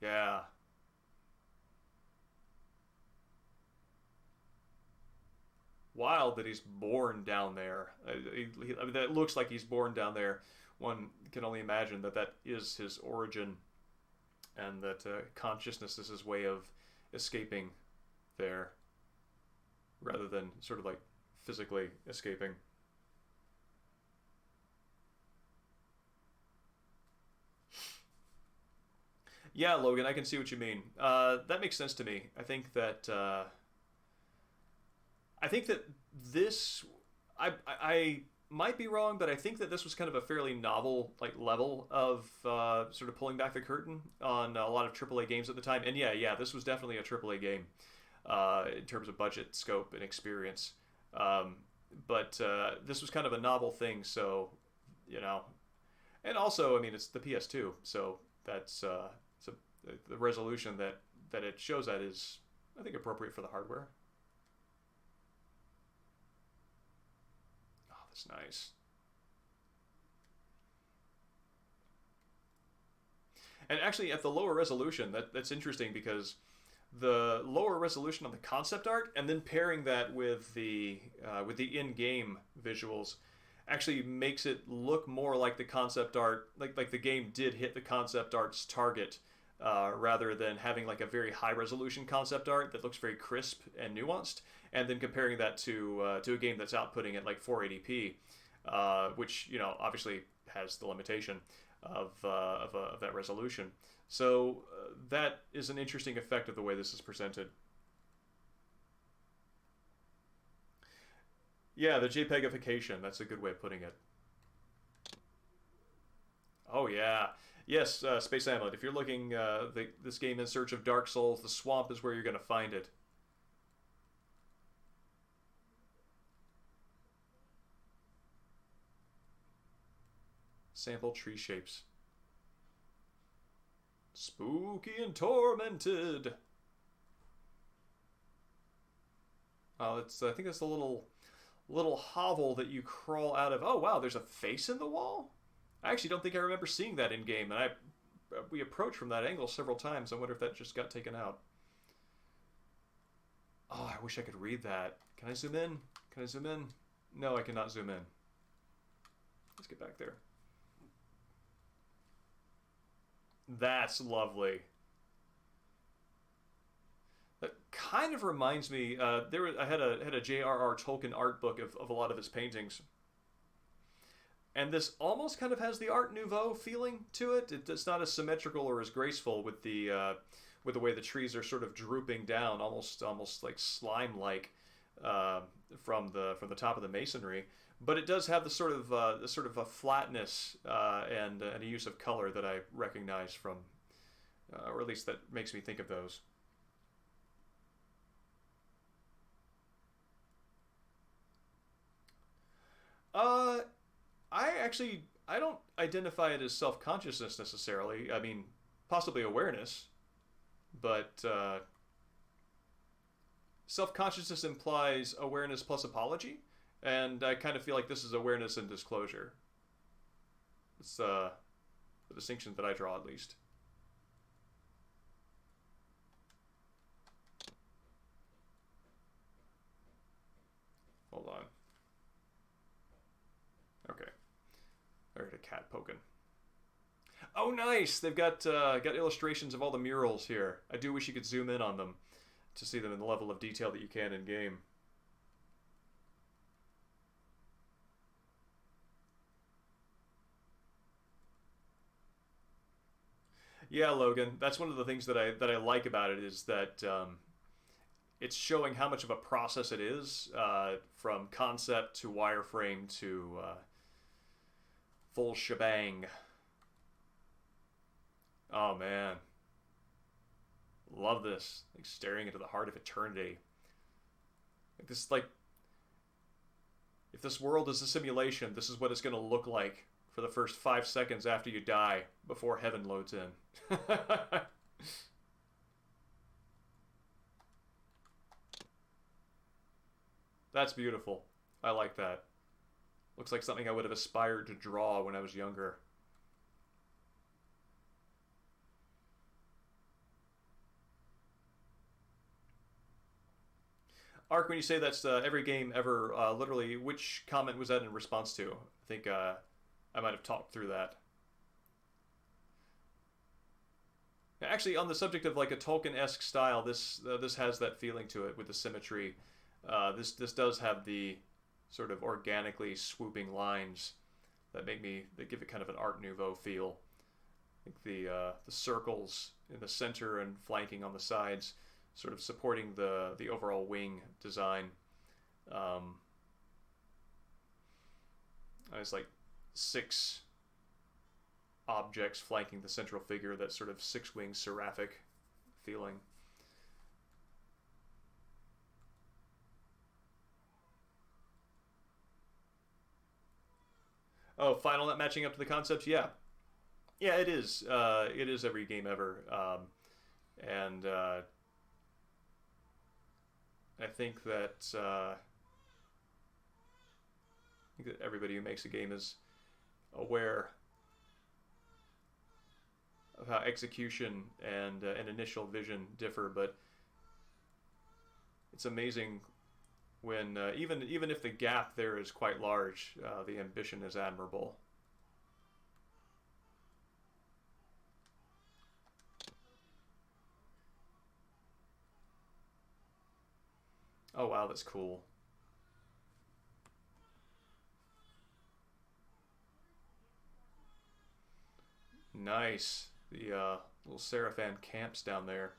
Yeah. Wild that he's born down there. I mean, that looks like he's born down there. One can only imagine that that is his origin, and that consciousness is his way of escaping there, rather than sort of like physically escaping. Yeah, Logan, I can see what you mean. That makes sense to me. I think that this I might be wrong, but I think that this was kind of a fairly novel like level of sort of pulling back the curtain on a lot of AAA games at the time. And yeah, this was definitely a AAA game in terms of budget, scope, and experience. Um, but this was kind of a novel thing, so you know. And also, I mean, it's the PS2, so that's so the resolution that it shows at is, I think, appropriate for the hardware. Oh, that's nice. And actually, at the lower resolution, that's interesting because the lower resolution on the concept art, and then pairing that with the in-game visuals, actually makes it look more like the concept art, like the game did hit the concept art's target, rather than having like a very high resolution concept art that looks very crisp and nuanced, and then comparing that to a game that's outputting at like 480p, which obviously has the limitation of that resolution. So that is an interesting effect of the way this is presented. Yeah, the JPEGification. That's a good way of putting it. Oh yeah, yes, Space Amulet. If you're looking this game in search of Dark Souls, the swamp is where you're going to find it. Sample tree shapes. Spooky and tormented. Oh, it's. I think that's a little hovel that you crawl out of. Oh wow, there's a face in the wall. I actually don't think I remember seeing that in game, and we approached from that angle several times. I wonder if that just got taken out. Oh, I wish I could read that. Can I zoom in? Can I zoom in? No, I cannot zoom in. Let's get back there. That's lovely. That kind of reminds me. I had a J.R.R. Tolkien art book of a lot of his paintings, and this almost kind of has the Art Nouveau feeling to it. It's not as symmetrical or as graceful with the way the trees are sort of drooping down, almost like slime like from the top of the masonry. But it does have the sort of a flatness and a use of color that I recognize from, or at least that makes me think of those. Uh, I don't identify it as self consciousness necessarily. I mean, possibly awareness, but self consciousness implies awareness plus apology, and I kind of feel like this is awareness and disclosure. It's the distinction that I draw, at least. Hold on. Okay. I heard a cat poking. Oh, nice! They've got illustrations of all the murals here. I do wish you could zoom in on them to see them in the level of detail that you can in game. Yeah, Logan. That's one of the things that I like about it is that it's showing how much of a process it is from concept to wireframe to full shebang. Oh man, love this! Like staring into the heart of eternity. Like this, like if this world is a simulation, this is what it's going to look like for the first 5 seconds after you die before heaven loads in. That's beautiful. I like that. Looks like something I would have aspired to draw when I was younger. Ark, when you say that's every game ever, literally, which comment was that in response to? I think I might have talked through that. Actually, on the subject of like a Tolkien-esque style, this has that feeling to it with the symmetry. This does have the sort of organically swooping lines that give it kind of an Art Nouveau feel. I think the circles in the center and flanking on the sides, sort of supporting the overall wing design. It's like 6 objects flanking the central figure, that sort of 6-wing seraphic feeling. Oh, final not matching up to the concepts? Yeah. Yeah, it is. It is every game ever. And I think that everybody who makes a game is aware of how execution and initial vision differ, but it's amazing when even if the gap there is quite large, the ambition is admirable. Oh wow, that's cool. Nice. The little Seraphan camps down there.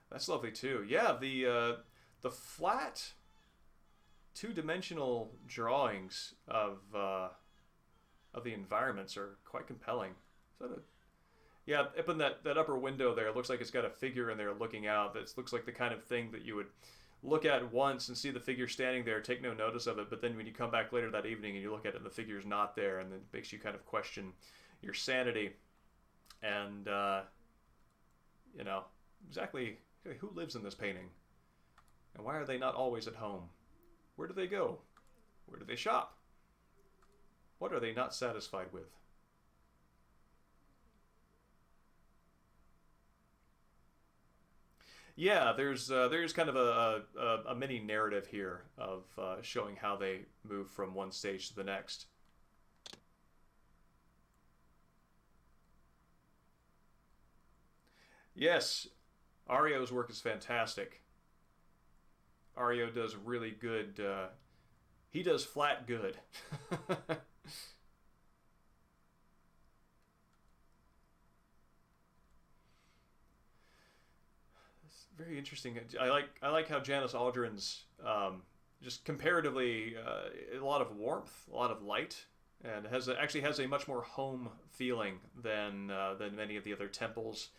That's lovely too. Yeah, the flat two-dimensional drawings of the environments are quite compelling. Is that a, yeah, up in that upper window there, it looks like it's got a figure in there looking out. That looks like the kind of thing that you would look at once and see the figure standing there, take no notice of it, but then when you come back later that evening and you look at it and the figure's not there, and it makes you kind of question your sanity and, you know, exactly who lives in this painting? And why are they not always at home? Where do they go? Where do they shop? What are they not satisfied with? Yeah, there's kind of a mini narrative here of showing how they move from one stage to the next. Yes, Ario's work is fantastic. Ario does really good. He does flat good. It's very interesting. I like how Janice Aldrin's just comparatively a lot of warmth, a lot of light, and actually has a much more home feeling than many of the other temples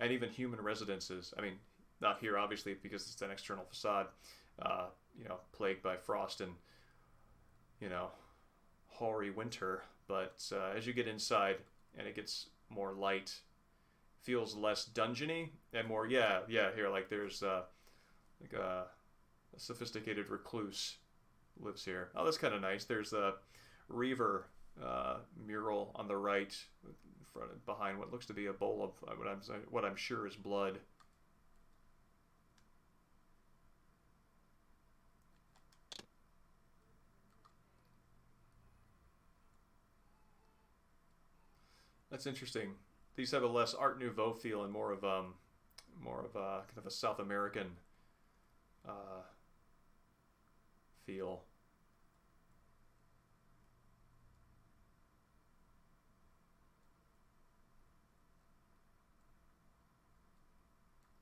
and even human residences. I mean, not here obviously because it's an external facade, plagued by frost and hoary winter. But as you get inside and it gets more light, feels less dungeony and more here like there's like a sophisticated recluse lives here. Oh, that's kind of nice. There's a Reaver mural on the right, behind what looks to be a bowl of what I'm sure is blood. That's interesting. These have a less Art Nouveau feel and more of a kind of a South American uh, feel.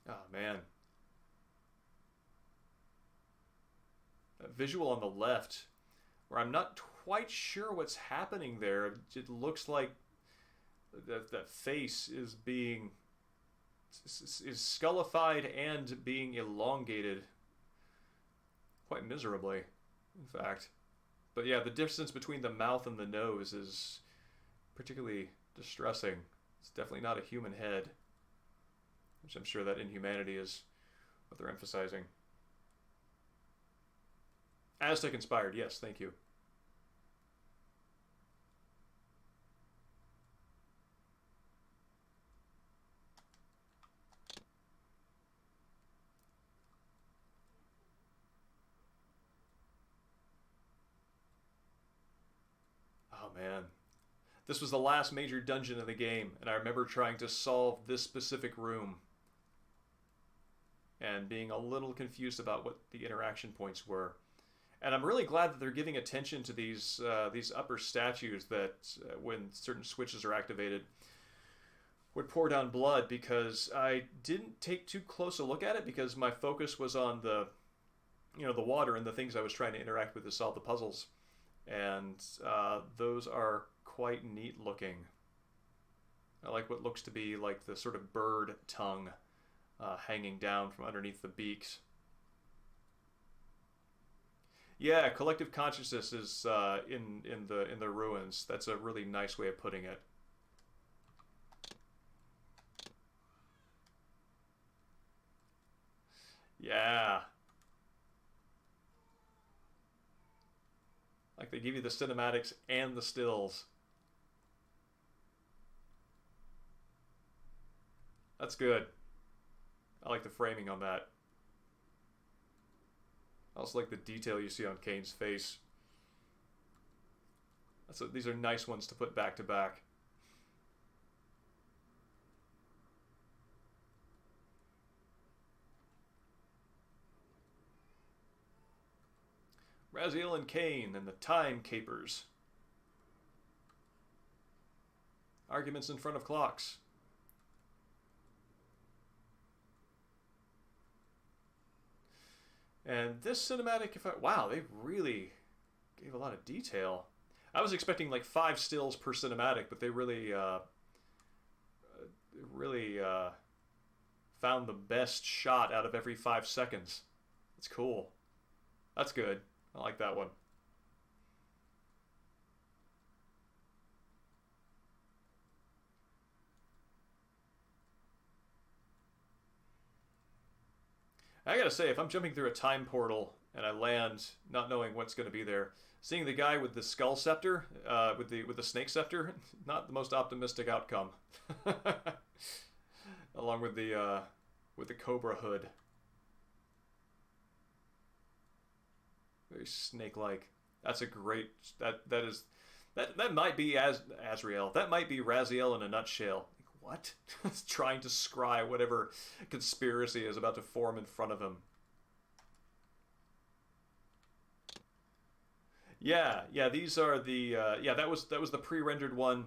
Oh man, that visual on the left, where I'm not quite sure what's happening there. It looks like that face is skullified and being elongated quite miserably, in fact. But yeah, the distance between the mouth and the nose is particularly distressing. It's definitely not a human head, which I'm sure that inhumanity is what they're emphasizing. Aztec inspired, yes, thank you. Oh man. This was the last major dungeon in the game, and I remember trying to solve this specific room and being a little confused about what the interaction points were. And I'm really glad that they're giving attention to these upper statues that, when certain switches are activated, would pour down blood, because I didn't take too close a look at it because my focus was on the water and the things I was trying to interact with to solve the puzzles. And those are quite neat looking. I like what looks to be like the sort of bird tongue hanging down from underneath the beaks. Yeah, collective consciousness is in the ruins. That's a really nice way of putting it. Yeah, like they give you the cinematics and the stills. That's good. I like the framing on that. I also like the detail you see on Kain's face. These are nice ones to put back to back. Raziel and Kain and the Time Capers. Arguments in front of clocks. And this cinematic, wow, they really gave a lot of detail. I was expecting like 5 stills per cinematic, but they really found the best shot out of every 5 seconds. It's cool. That's good. I like that one. I gotta say, if I'm jumping through a time portal and I land not knowing what's going to be there, seeing the guy with the skull scepter, with the snake scepter, not the most optimistic outcome. Along with the cobra hood, very snake-like. That's a great that is that might be Azrael. That might be Raziel in a nutshell. What? Trying to scry whatever conspiracy is about to form in front of him. Yeah, yeah. These are the yeah. That was the pre-rendered one.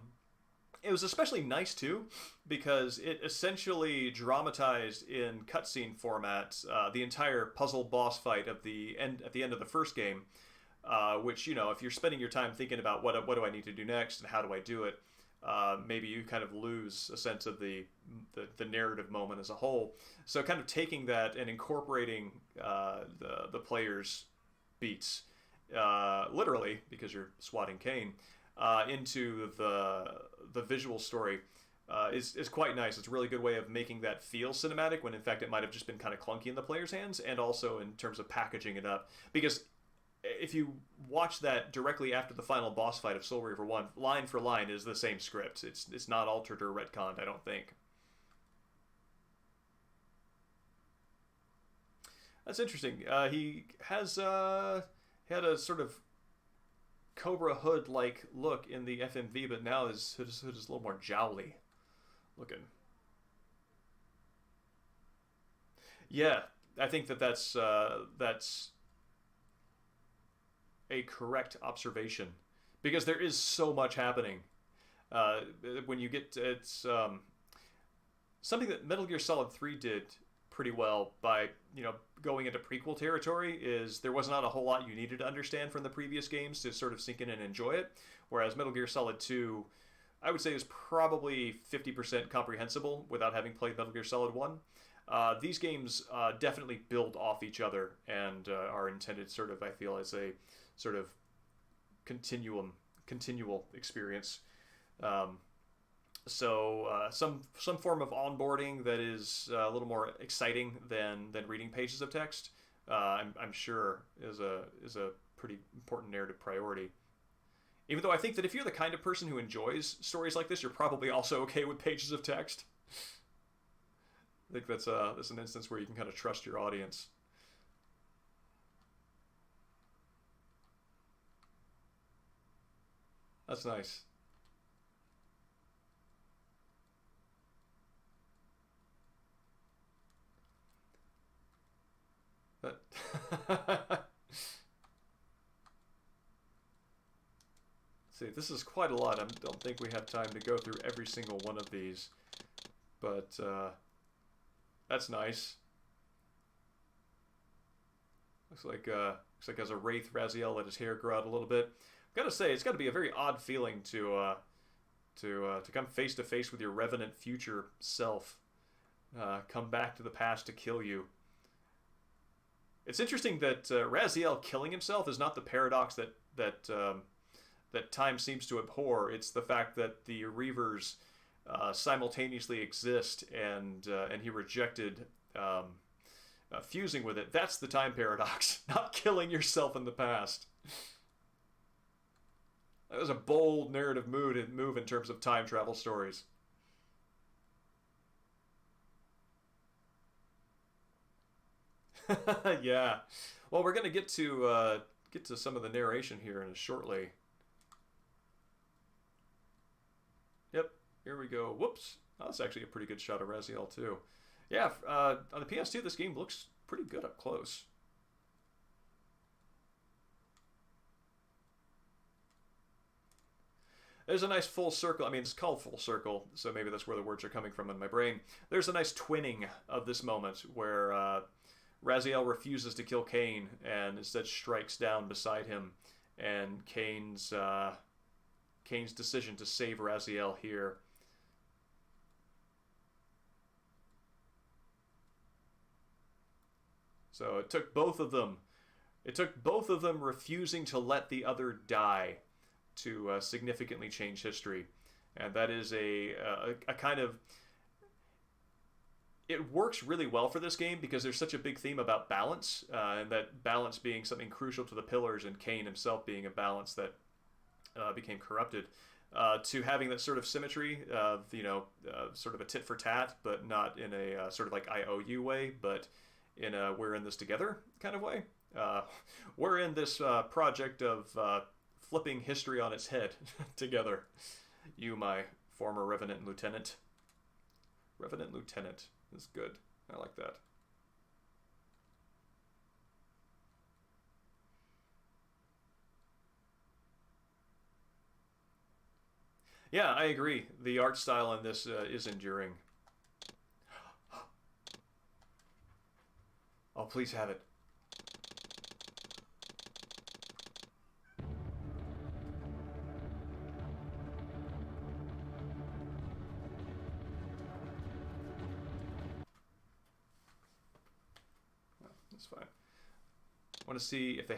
It was especially nice too, because it essentially dramatized in cutscene format the entire puzzle boss fight of the end at the end of the first game. Which, if you're spending your time thinking about what do I need to do next and how do I do it, maybe you kind of lose a sense of the narrative moment as a whole. So kind of taking that and incorporating the player's beats, literally because you're swatting Kain, into the visual story. Is quite nice. It's a really good way of making that feel cinematic when in fact it might have just been kind of clunky in the player's hands, and also in terms of packaging it up. Because if you watch that directly after the final boss fight of Soul Reaver 1, line for line is the same script. It's not altered or retconned, I don't think. That's interesting. He has had a sort of Cobra Hood like look in the FMV, but now his hood is a little more jowly looking. Yeah, I think that's a correct observation, because there is so much happening. Uh, when you get to, it's something that Metal Gear Solid 3 did pretty well by going into prequel territory, is there was not a whole lot you needed to understand from the previous games to sort of sink in and enjoy it, whereas Metal Gear Solid 2, I would say, is probably 50% comprehensible without having played Metal Gear Solid 1. These games definitely build off each other and are intended sort of, I feel, as a sort of continual experience. Um, some form of onboarding that is a little more exciting than reading pages of text, I'm sure is a pretty important narrative priority. Even though I think that if you're the kind of person who enjoys stories like this, you're probably also okay with pages of text. I think that's an instance where you can kind of trust your audience. That's nice. That See, this is quite a lot. I don't think we have time to go through every single one of these, but that's nice. Looks like as a wraith, Raziel let his hair grow out a little bit. Gotta say, it's got to be a very odd feeling to come face to face with your revenant future self, come back to the past to kill you. It's interesting that Raziel killing himself is not the paradox that time seems to abhor. It's the fact that the Reavers simultaneously exist, and he rejected fusing with it. That's the time paradox, not killing yourself in the past. That was a bold narrative move in terms of time travel stories. Yeah. Well, we're gonna get to some of the narration here in shortly. Yep. Here we go. Whoops. Oh, that's actually a pretty good shot of Raziel too. Yeah. On the PS2, this game looks pretty good up close. There's a nice full circle. I mean, it's called full circle, so maybe that's where the words are coming from in my brain. There's a nice twinning of this moment where Raziel refuses to kill Kain and instead strikes down beside him, and Kain's decision to save Raziel here. So it took both of them. It took both of them refusing to let the other die to significantly change history, and that is a kind of, it works really well for this game because there's such a big theme about balance, and that balance being something crucial to the pillars, and Kain himself being a balance that became corrupted. To having that sort of symmetry of, sort of a tit for tat, but not in a sort of like IOU way, but in a we're in this together kind of way. We're in this project of flipping history on its head together. You, my former Revenant Lieutenant. Revenant Lieutenant is good. I like that. Yeah, I agree. The art style in this is enduring. Oh, please have it. That's fine. I want to see if they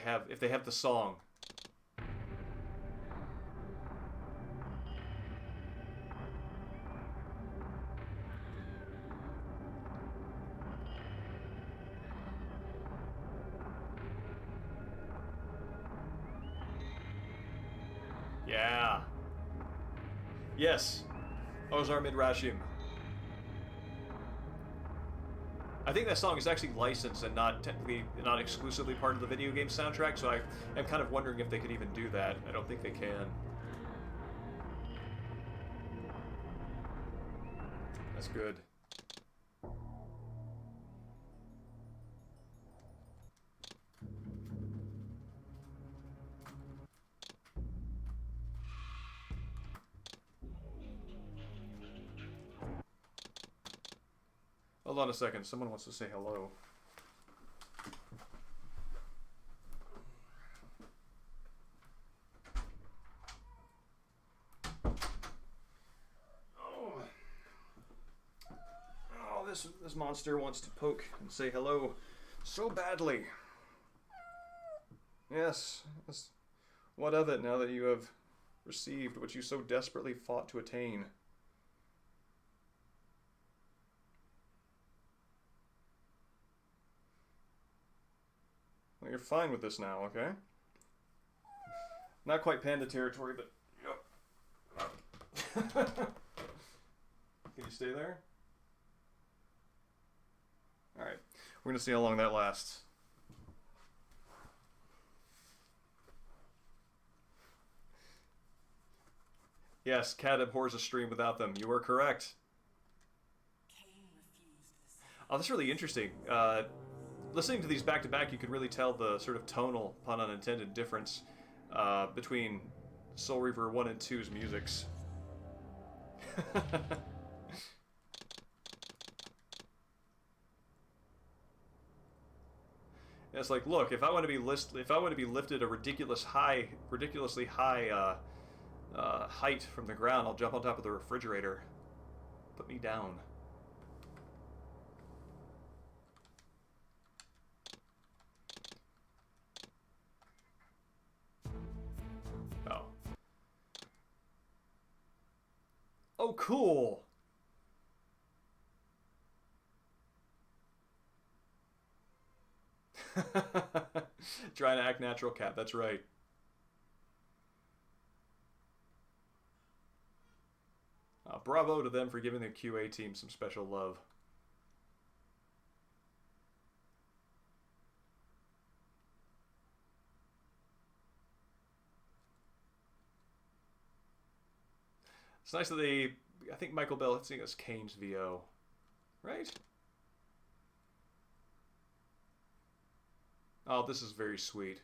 have the song. Yeah. Yes. Ozar Midrashim. I think that song is actually licensed and not technically, not exclusively part of the video game soundtrack, so I'm kind of wondering if they could even do that. I don't think they can. That's good. Hold on a second. Someone wants to say hello. Oh, this monster wants to poke and say hello so badly. Yes. What of it now that you have received what you so desperately fought to attain? Well, you're fine with this now, okay? Not quite panda territory, but... Yep. Can you stay there? Alright. We're going to see how long that lasts. Yes, cat abhors a stream without them. You are correct. Oh, that's really interesting. Listening to these back to back, you can really tell the sort of tonal, pun unintended, difference between Soul Reaver 1 and 2's musics. It's like, look, if I want to be lifted a ridiculously high height from the ground, I'll jump on top of the refrigerator. Put me down. Oh. Oh, cool. Trying to act natural, cat. That's right. Bravo to them for giving the QA team some special love. It's nice that they... I think Michael Bell, let's see, it's Kane's VO. Right? Oh, this is very sweet.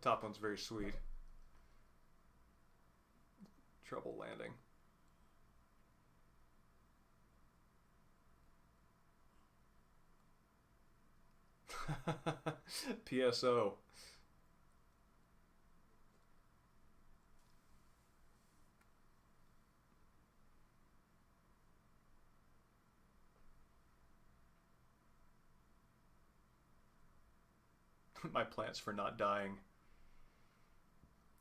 top one's very sweet. Trouble landing. PSO. My plans for not dying.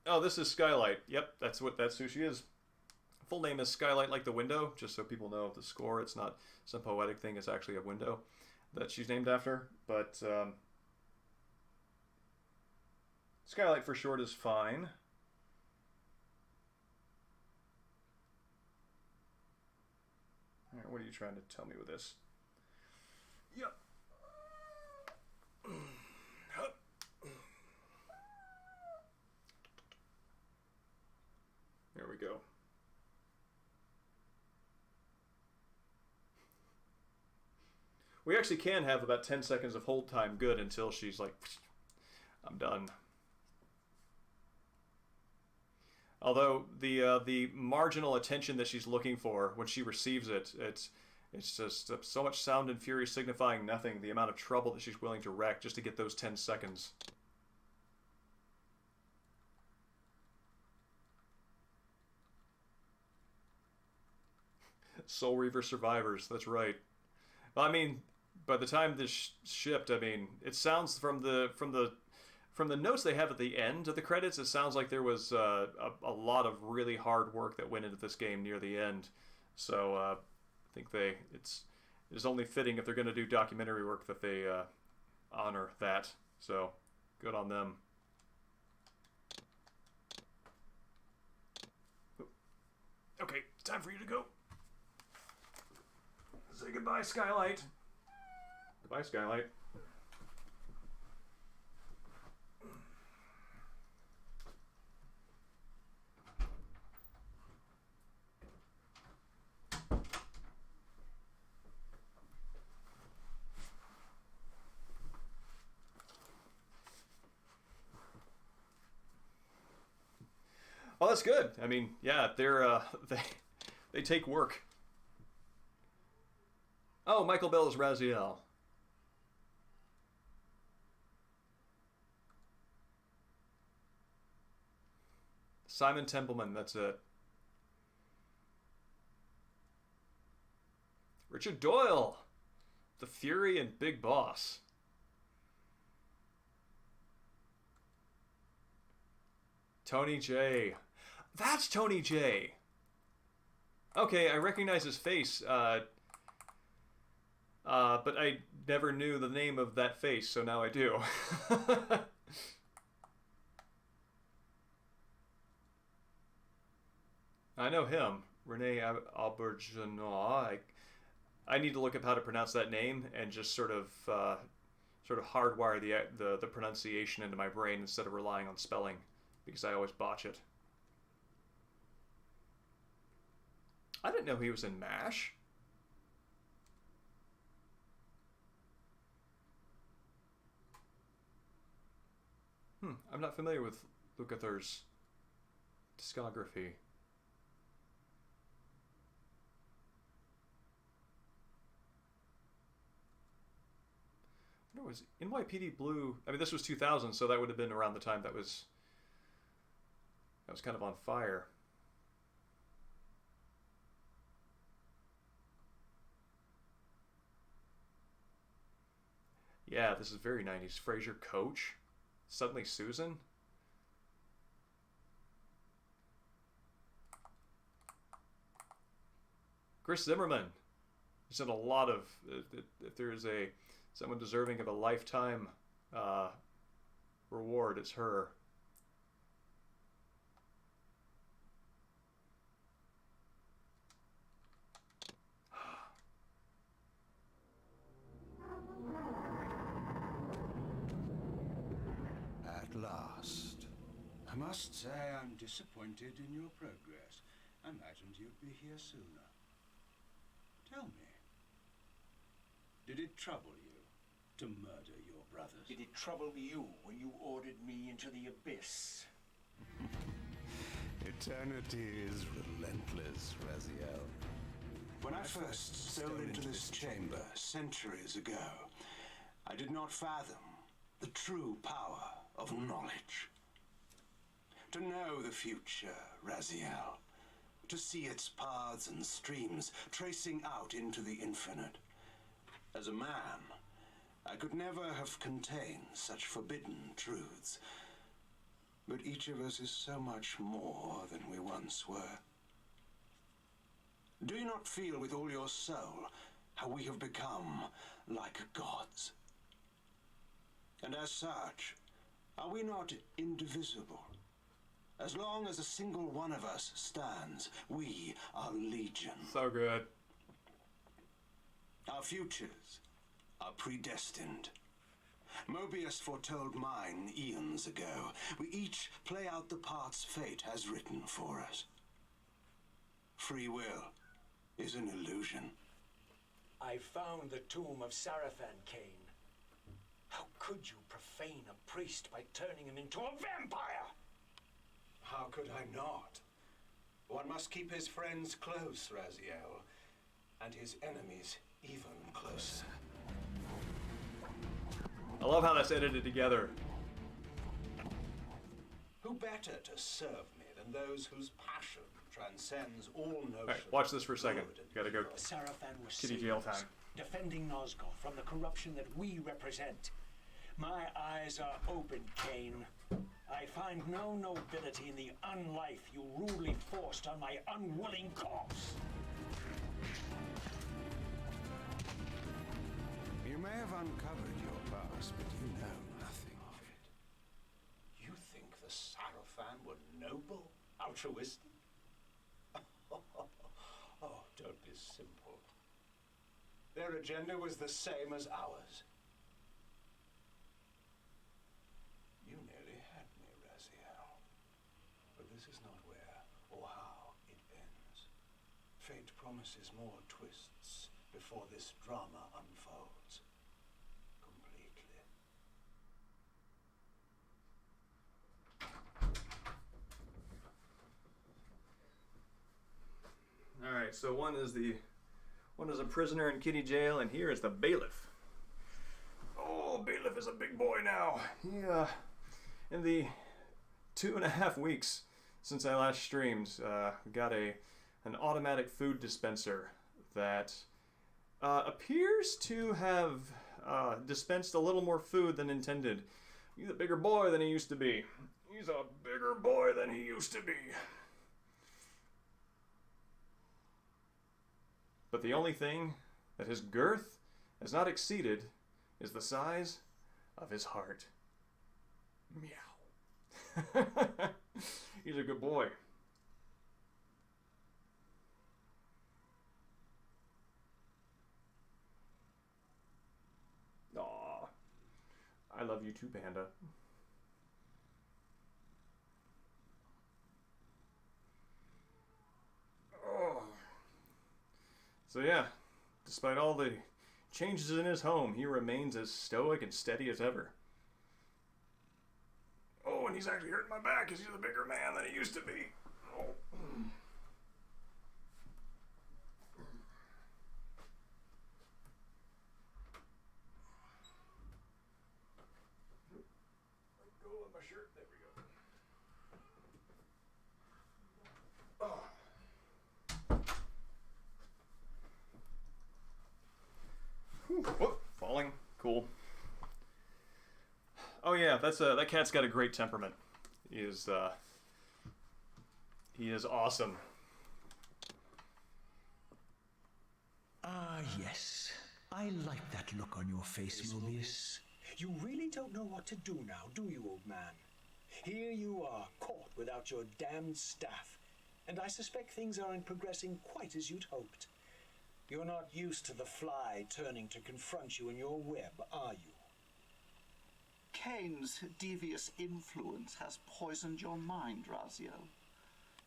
Oh, this is Skylight. Yep, that's who she is. Full name is Skylight like the window, just so people know the score. It's not some poetic thing. It's actually a window that she's named after. But Skylight for short is fine. All right, what are you trying to tell me with this? Yep. There we go. We actually can have about 10 seconds of hold time good until she's like, I'm done. Although the marginal attention that she's looking for when she receives it, it's just so much sound and fury signifying nothing. The amount of trouble that she's willing to wreck just to get those 10 seconds. Soul Reaver survivors. That's right. Well, I mean, by the time this shipped, I mean, it sounds from the notes they have at the end of the credits, it sounds like there was a lot of really hard work that went into this game near the end. So I think it is only fitting if they're going to do documentary work that they honor that. So good on them. Okay, time for you to go. Say goodbye, Skylight. Goodbye, Skylight. Well, that's good. I mean, yeah, they take work. Oh, Michael Bell is Raziel. Simon Templeman, that's it. Richard Doyle, the Fury and Big Boss. Tony J. That's Tony J. Okay, I recognize his face. But I never knew the name of that face, so now I do. I know him, Rene Auberjonois. I need to look up how to pronounce that name and just sort of hardwire the pronunciation into my brain instead of relying on spelling, because I always botch it. I didn't know he was in MASH. I'm not familiar with Lukather's discography. It was NYPD Blue. I mean, this was 2000, so that would have been around the time that was kind of on fire. Yeah, this is very 90s. Fraser Coach. Suddenly Susan? Chris Zimmerman. He's done a lot of... If there is someone deserving of a lifetime reward, it's her. At last. I must say I'm disappointed in your progress. I imagined you'd be here sooner. Tell me, did it trouble you to murder your brothers. Did it trouble you when you ordered me into the abyss? Eternity is relentless, Raziel. When I first stole into this chamber centuries ago, I did not fathom the true power of knowledge. To know the future, Raziel, to see its paths and streams tracing out into the infinite. As a man, I could never have contained such forbidden truths. But each of us is so much more than we once were. Do you not feel with all your soul how we have become like gods? And as such, are we not indivisible? As long as a single one of us stands, we are legion. So good. Our futures are predestined. Mobius foretold mine eons ago. We each play out the parts fate has written for us. Free will is an illusion. I found the tomb of Sarafan, Kain. How could you profane a priest by turning him into a vampire? How could I not? One must keep his friends close, Raziel, and his enemies even closer. I love how that's edited together. Who better to serve me than those whose passion transcends all notion? Alright, watch this for a second. Gotta go. Sarafan was Kitty jail time. defending Nosgoth from the corruption that we represent. My eyes are open, Kain. I find no nobility in the unlife you rudely forced on my unwilling corpse. You may have uncovered your past, but you know nothing of it. You think the Sarafan were noble, altruistic? Oh, don't be simple. Their agenda was the same as ours. You nearly had me, Raziel. But this is not where or how it ends. Fate promises more twists before this drama unfolds completely. All right, so one is a prisoner in Kitty jail, and here is the bailiff. Oh, bailiff is a big boy now. He in the 2.5 weeks since I last streamed, got an automatic food dispenser that appears to have dispensed a little more food than intended. He's a bigger boy than he used to be. He's a bigger boy than he used to be. But the only thing that his girth has not exceeded is the size of his heart. Meow. He's a good boy. Aw. I love you too, Panda. Oh. So yeah, despite all the changes in his home, he remains as stoic and steady as ever. Oh, and he's actually hurting my back because he's a bigger man than he used to be. Oh. Let go of my shirt. There we go. Oh. Whoop, falling. Cool. Oh yeah, that cat's got a great temperament. He is awesome. Ah, yes. I like that look on your face, Mobius. You really don't know what to do now, do you, old man? Here you are, caught without your damned staff, and I suspect things aren't progressing quite as you'd hoped. You're not used to the fly turning to confront you in your web, are you? Kain's devious influence has poisoned your mind, Raziel.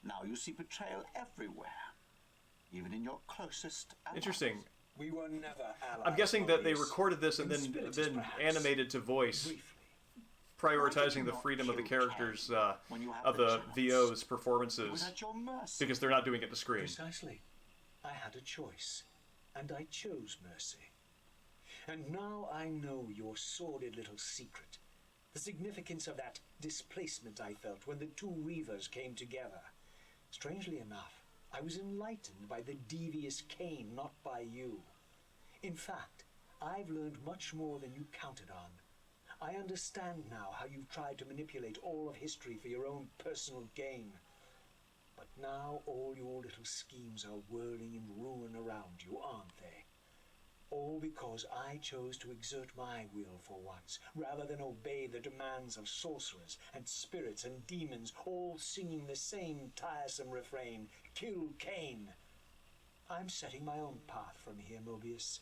Now you see betrayal everywhere, even in your closest allies. Interesting. We were never allies. I'm guessing that they Morbius. recorded this and then Conspirators, perhaps. animated to voice, Briefly. prioritizing the freedom of the characters of the VO's performances At your mercy. because they're not doing it to screen. Precisely. I had a choice, and I chose mercy. And now I know your sordid little secret. The significance of that displacement I felt when the two Reavers came together. Strangely enough, I was enlightened by the devious Kain, not by you. In fact, I've learned much more than you counted on. I understand now how you've tried to manipulate all of history for your own personal gain. But now all your little schemes are whirling in ruin around you, aren't they? All because I chose to exert my will for once, rather than obey the demands of sorcerers and spirits and demons, all singing the same tiresome refrain, "Kill Kain." I'm setting my own path from here, Mobius.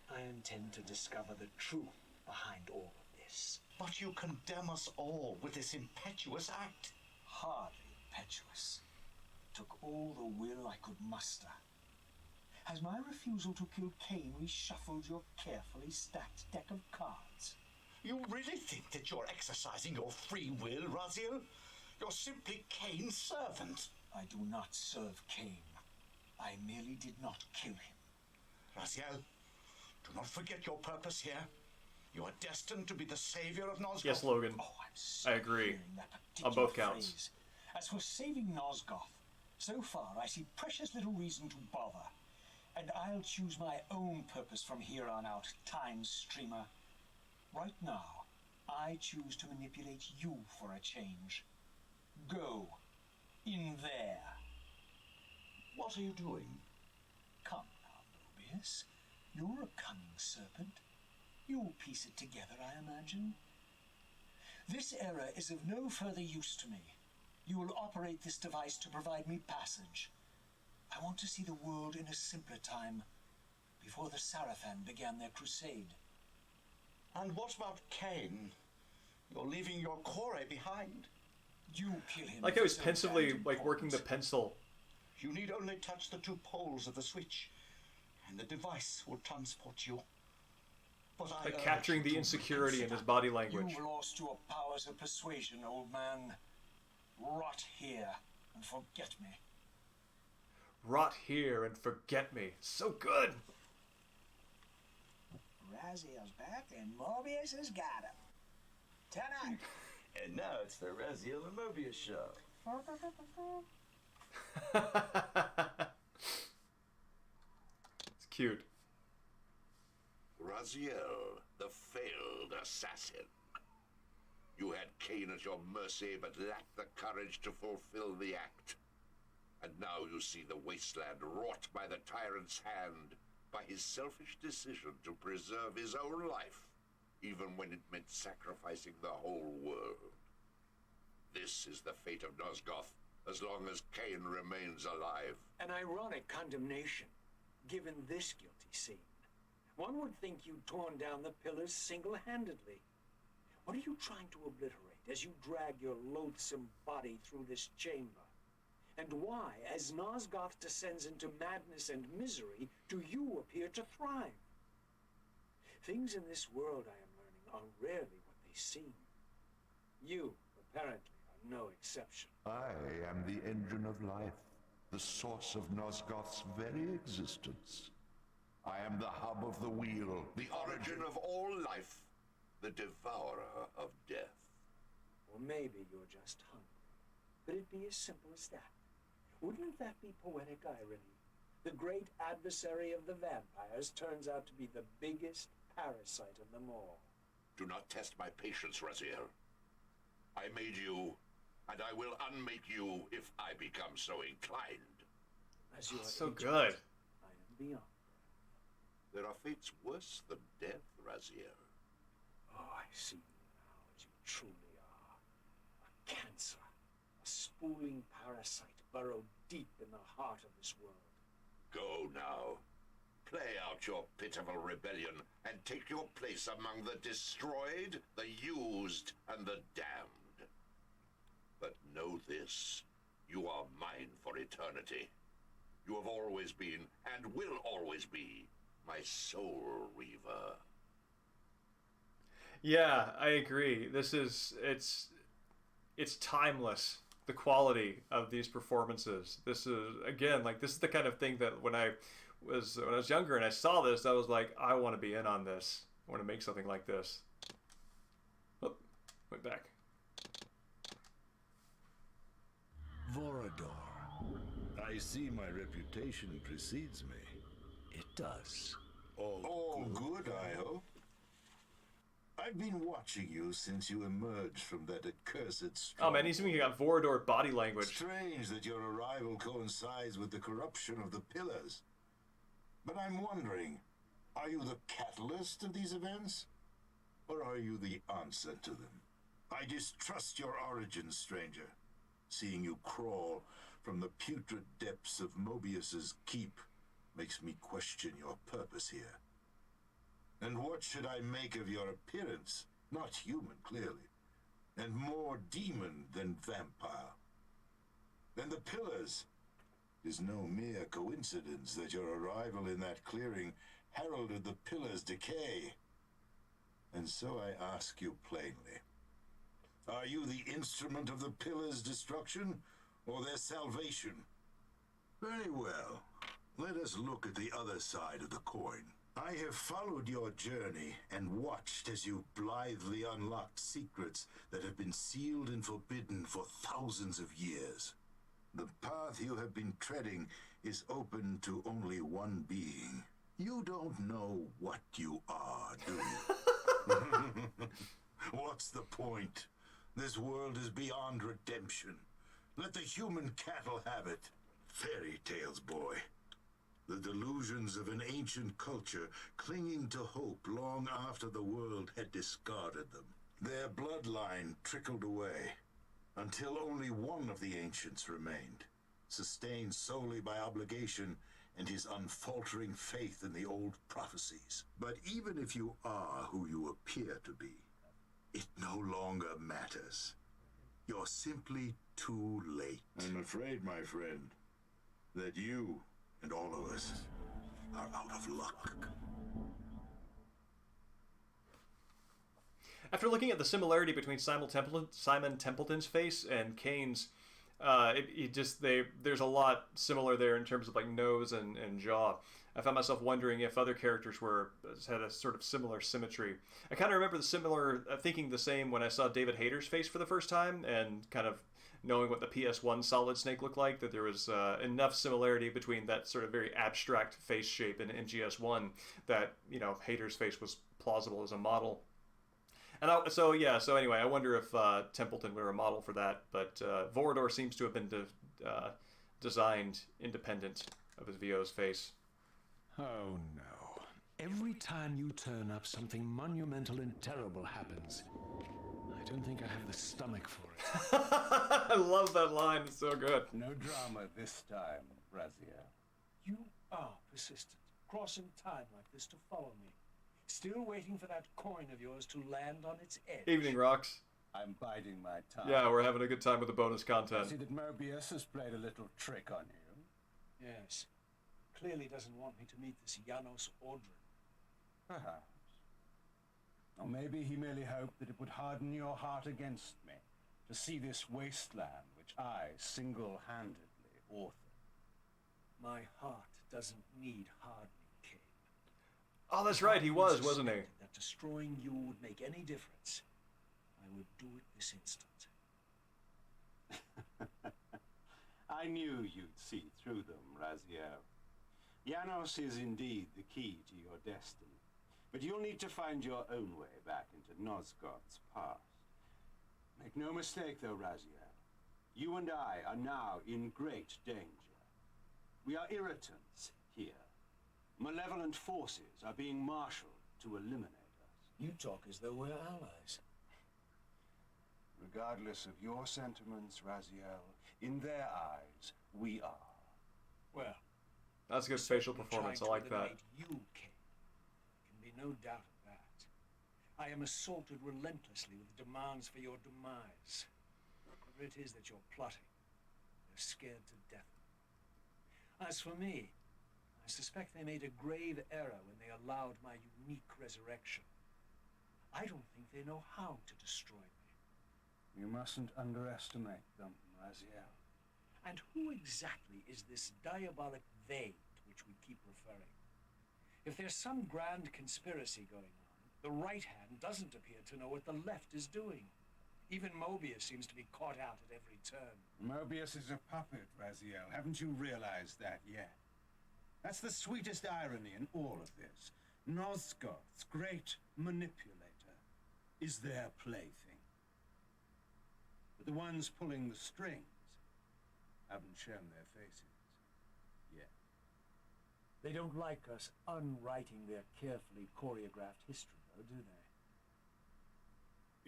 I intend to discover the truth behind all of this. But you condemn us all with this impetuous act. Hardly impetuous. Took all the will I could muster. Has my refusal to kill Kain reshuffled your carefully stacked deck of cards? You really think that you're exercising your free will, Raziel? You're simply Kain's servant. I do not serve Kain. I merely did not kill him. Raziel, do not forget your purpose here. You are destined to be the savior of Nosgoth. Yes, Logan. Oh, I'm sick I of agree. hearing that particular On both counts. phrase. As for saving Nosgoth, so far I see precious little reason to bother. And I'll choose my own purpose from here on out, time streamer. Right now, I choose to manipulate you for a change. Go. In there. What are you doing? Come now, Mobius. You're a cunning serpent. You'll piece it together, I imagine. This error is of no further use to me. You will operate this device to provide me passage. I want to see the world in a simpler time, before the Sarafan began their crusade. And what about Kain? You're leaving your core behind. You kill him. Like I was so pensively bad like working the importance. pencil. You need only touch the two poles of the switch, and the device will transport you. But I Like urge capturing you the to insecurity in his reconsider. body language. You've lost your powers of persuasion, old man. Rot here and forget me. Rot here and forget me. So good. Raziel's back and Mobius has got him. Tonight. And now it's the Raziel and Mobius show. It's cute. Raziel, the failed assassin. You had Kain at your mercy, but lacked the courage to fulfill the act. And now you see the wasteland wrought by the tyrant's hand, by his selfish decision to preserve his own life, even when it meant sacrificing the whole world. This is the fate of Nosgoth, as long as Kain remains alive. An ironic condemnation, given this guilty scene. One would think you'd torn down the pillars single-handedly. What are you trying to obliterate as you drag your loathsome body through this chamber? And why, as Nosgoth descends into madness and misery, do you appear to thrive? Things in this world, I am learning, are rarely what they seem. You, apparently, are no exception. I am the engine of life, the source of Nosgoth's very existence. I am the hub of the wheel, The origin of all life, the devourer of death. Or maybe you're just hungry. Could it be as simple as that? Wouldn't that be poetic irony? The great adversary of the vampires turns out to be the biggest parasite of them all. Do not test my patience, Raziel. I made you, and I will unmake you if I become so inclined. As your So agent, good. I am beyond. There are fates worse than death, Raziel. Oh, I see you now as you truly are. A cancer. A spooling parasite burrowed deep in the heart of this world. Go now. Play out your pitiful rebellion and take your place among the destroyed, the used, and the damned. But know this, you are mine for eternity. You have always been, and will always be, my soul, Reaver. Yeah, I agree. It's timeless. The quality of these performances. This is, again, like, this is the kind of thing that when I was younger and I saw this, I was like, I want to be in on this. I want to make something like this. Oh, went back. Vorador. I see my reputation precedes me. It does. All good, I hope. I've been watching you since you emerged from that accursed Oh man, he's even got Vorador body language. Strange that your arrival coincides with the corruption of the pillars. But I'm wondering, are you the catalyst of these events? Or are you the answer to them? I distrust your origins, stranger. Seeing you crawl from the putrid depths of Mobius's keep makes me question your purpose here. And what should I make of your appearance? Not human, clearly. And more demon than vampire. And the pillars. It is no mere coincidence that your arrival in that clearing heralded the pillars' decay. And so I ask you plainly. Are you the instrument of the pillars' destruction or their salvation? Very well. Let us look at the other side of the coin. I have followed your journey and watched as you blithely unlocked secrets that have been sealed and forbidden for thousands of years. The path you have been treading is open to only one being. You don't know what you are, do you? What's the point? This world is beyond redemption. Let the human cattle have it. Fairy tales, boy. The delusions of an ancient culture clinging to hope long after the world had discarded them. Their bloodline trickled away until only one of the ancients remained, sustained solely by obligation and his unfaltering faith in the old prophecies. But even if you are who you appear to be, it no longer matters. You're simply too late. I'm afraid, my friend, that you and all of us are out of luck. After looking at the similarity between Simon Templeton's face and Kain's, there's a lot similar there in terms of like nose and jaw. I found myself wondering if other characters had a sort of similar symmetry. I kind of remember thinking the same when I saw David Hayter's face for the first time, and kind of knowing what the PS1 Solid Snake looked like, that there was enough similarity between that sort of very abstract face shape in MGS1 that, you know, Hayter's face was plausible as a model. And so anyway, I wonder if Templeton were a model for that, but Vorador seems to have been designed independent of his VO's face. Oh no. Every time you turn up, something monumental and terrible happens. I don't think I have the stomach for it. I love that line. It's so good. No drama this time, Raziel. You are persistent, crossing time like this to follow me. Still waiting for that coin of yours to land on its edge. Evening, Rocks. I'm biding my time. Yeah, we're having a good time with the bonus I content. see that Mobius has played a little trick on you. Yes. Clearly doesn't want me to meet this Janos Ordrin. Perhaps. Or maybe he merely hoped that it would harden your heart against me, to see this wasteland which I single-handedly authored. My heart doesn't need hardening, Kain. Oh, that's right, he was, wasn't he? That destroying you would make any difference, I would do it this instant. I knew you'd see through them, Raziel. Janos is indeed the key to your destiny, but you'll need to find your own way back into Nosgoth's past. Make no mistake, though, Raziel. You and I are now in great danger. We are irritants here. Malevolent forces are being marshaled to eliminate us. You talk as though we're allies. Regardless of your sentiments, Raziel, in their eyes, we are. Well, That's a good facial performance. I like that. You, Kain. Can be no doubt of that. I am assaulted relentlessly with demands for your demise. Whatever it is that you're plotting, they're scared to death. As for me, I I suspect they made a grave error when they allowed my unique resurrection. I don't think they know how to destroy me. You mustn't underestimate them, Raziel. And who exactly is this diabolic they to which we keep referring? If there's some grand conspiracy going on, the right hand doesn't appear to know what the left is doing. Even Mobius seems to be caught out at every turn. Mobius is a puppet, Raziel. Haven't you realized that yet? That's the sweetest irony in all of this. Nosgoth's great manipulator is their plaything. But the ones pulling the strings haven't shown their faces yet. They don't like us unwriting their carefully choreographed history, though, do they?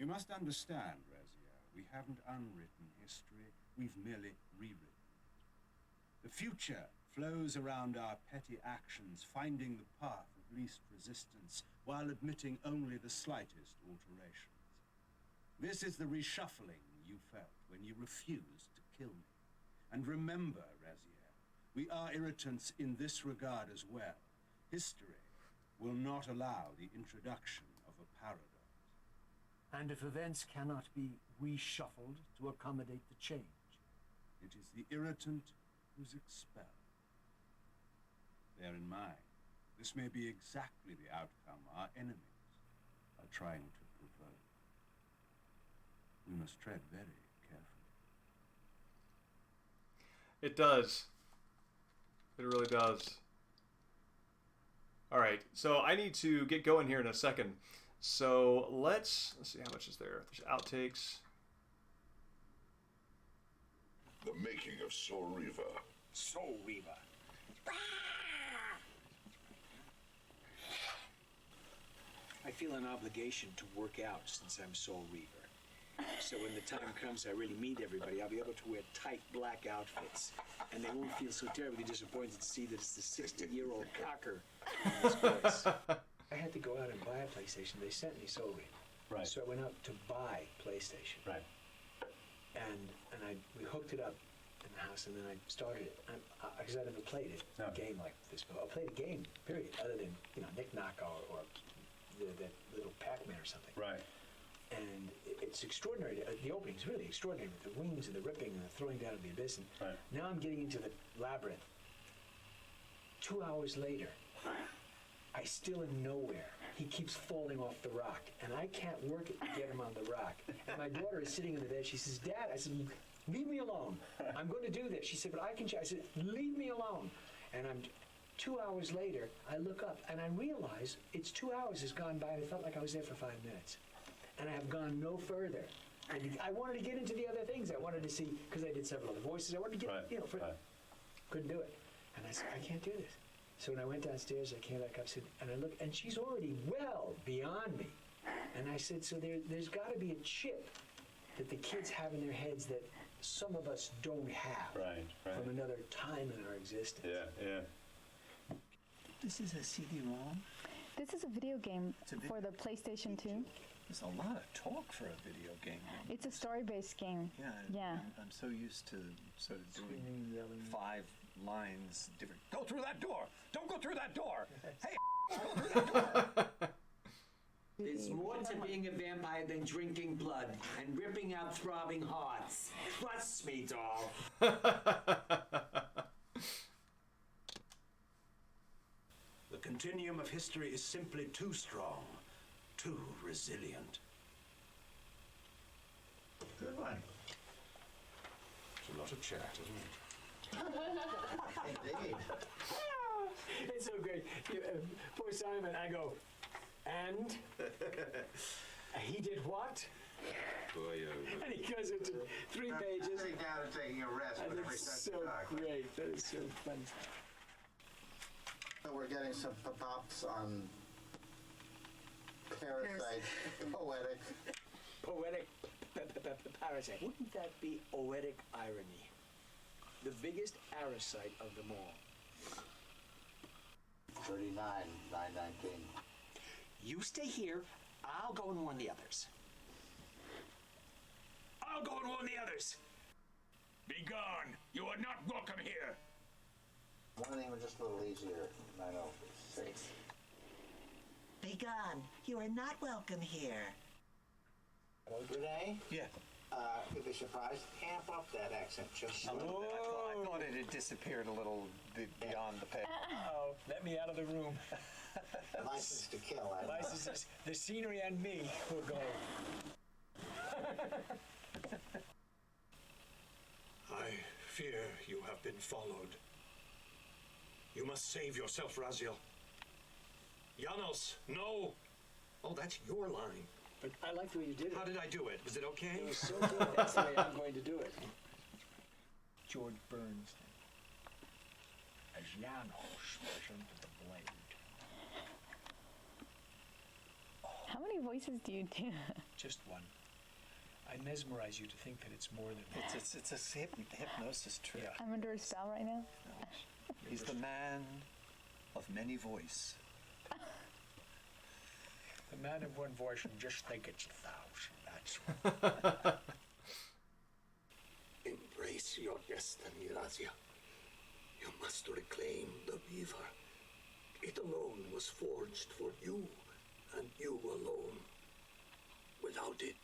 You must understand, Raziel, we haven't unwritten history, we've merely rewritten it. The future flows around our petty actions, finding the path of least resistance, while admitting only the slightest alterations. This is the reshuffling you felt when you refused to kill me. And remember, Raziel, we are irritants in this regard as well. History will not allow the introduction of a paradox. And if events cannot be reshuffled to accommodate the change? It is the irritant who's expelled. Bear in mind, this may be exactly the outcome our enemies are trying to propose. We must tread very carefully. It does. It really does. All right, so I need to get going here in a second. So let's see how much is there. There's outtakes. The making of Soul Reaver. Soul Reaver. I feel an obligation to work out since I'm Soul Reaver. So when the time comes I really meet everybody, I'll be able to wear tight black outfits. And they won't feel so terribly disappointed to see that it's the 60-year-old cocker in this place. I had to go out and buy a PlayStation. They sent me Soul Reaver. Right. So I went out to buy PlayStation. Right. And we hooked it up in the house, and then I started it. Because I never played it, No. a game like this before. I played a game, period, other than, Knick Knock or that little Pac-Man or something. Right. And it's extraordinary. The opening's really extraordinary with the wings and the ripping and the throwing down of the abyss. And Right. now I'm getting into the labyrinth. 2 hours later, I still am nowhere. He keeps falling off the rock, and I can't work it to get him on the rock. And my daughter is sitting in the bed. She says, "Dad," I said, "leave me alone. I'm going to do this." She said, "But I can." I said, "Leave me alone." And 2 hours later, I look up and I realize it's 2 hours has gone by, and it felt like I was there for 5 minutes. And I have gone no further. And I wanted to get into the other things. I wanted to see, because I did several other voices, I wanted to get, couldn't do it. And I said, I can't do this. So when I went downstairs, I came back up, and I looked, and she's already well beyond me. And I said, so there's got to be a chip that the kids have in their heads that some of us don't have. Right. From another time in our existence. Yeah. This is a CD-ROM? This is a video game for the PlayStation 2. There's a lot of talk for a video game. It's a story-based game. Yeah. I'm so used to sort of doing 5 lines different. Go through that door! Don't go through that door! Hey, go through that door! There's more to being a vampire than drinking blood and ripping out throbbing hearts. Trust me, doll. The continuum of history is simply too strong, too resilient. Good one. It's a lot of chat, isn't it? Indeed. It's so great. Poor Simon, I go, and? He did what? Boy, And he goes into 3 pages. Sitting down and taking a rest. And whenever he it's starts so to talk. great. That is so funny. So we're getting some pops on Parasite. Poetic parasite. Wouldn't that be oetic irony? The biggest parasite of them all. 39, 919. You stay here. I'll go and warn the others. I'll go and warn the others. Be gone. You are not welcome here. One even just a little easier. I know. Safe. Be gone. You are not welcome here. Hello, Renee? Yeah. You'd be surprised. Amp up that accent just a little bit. I thought it had disappeared a little beyond the pale. Oh, let me out of the room. License to kill. Licenses. The scenery and me will go. I fear you have been followed. You must save yourself, Raziel. Janos, no! Oh, that's your line. But I like the way you did it. How did I do it? Was it okay? It was so good. That's the way I'm going to do it. George Burns, as Janos turned to the blade. How many voices do you do? Just one. I mesmerize you to think that it's more than one. It's a hypnosis trick. Yeah. I'm under a spell right now. He's the man of many voice. The man of one voice and just think it's 1,000. That's Embrace your destiny, Razia. You must reclaim the Reaver. It alone was forged for you, and you alone. Without it,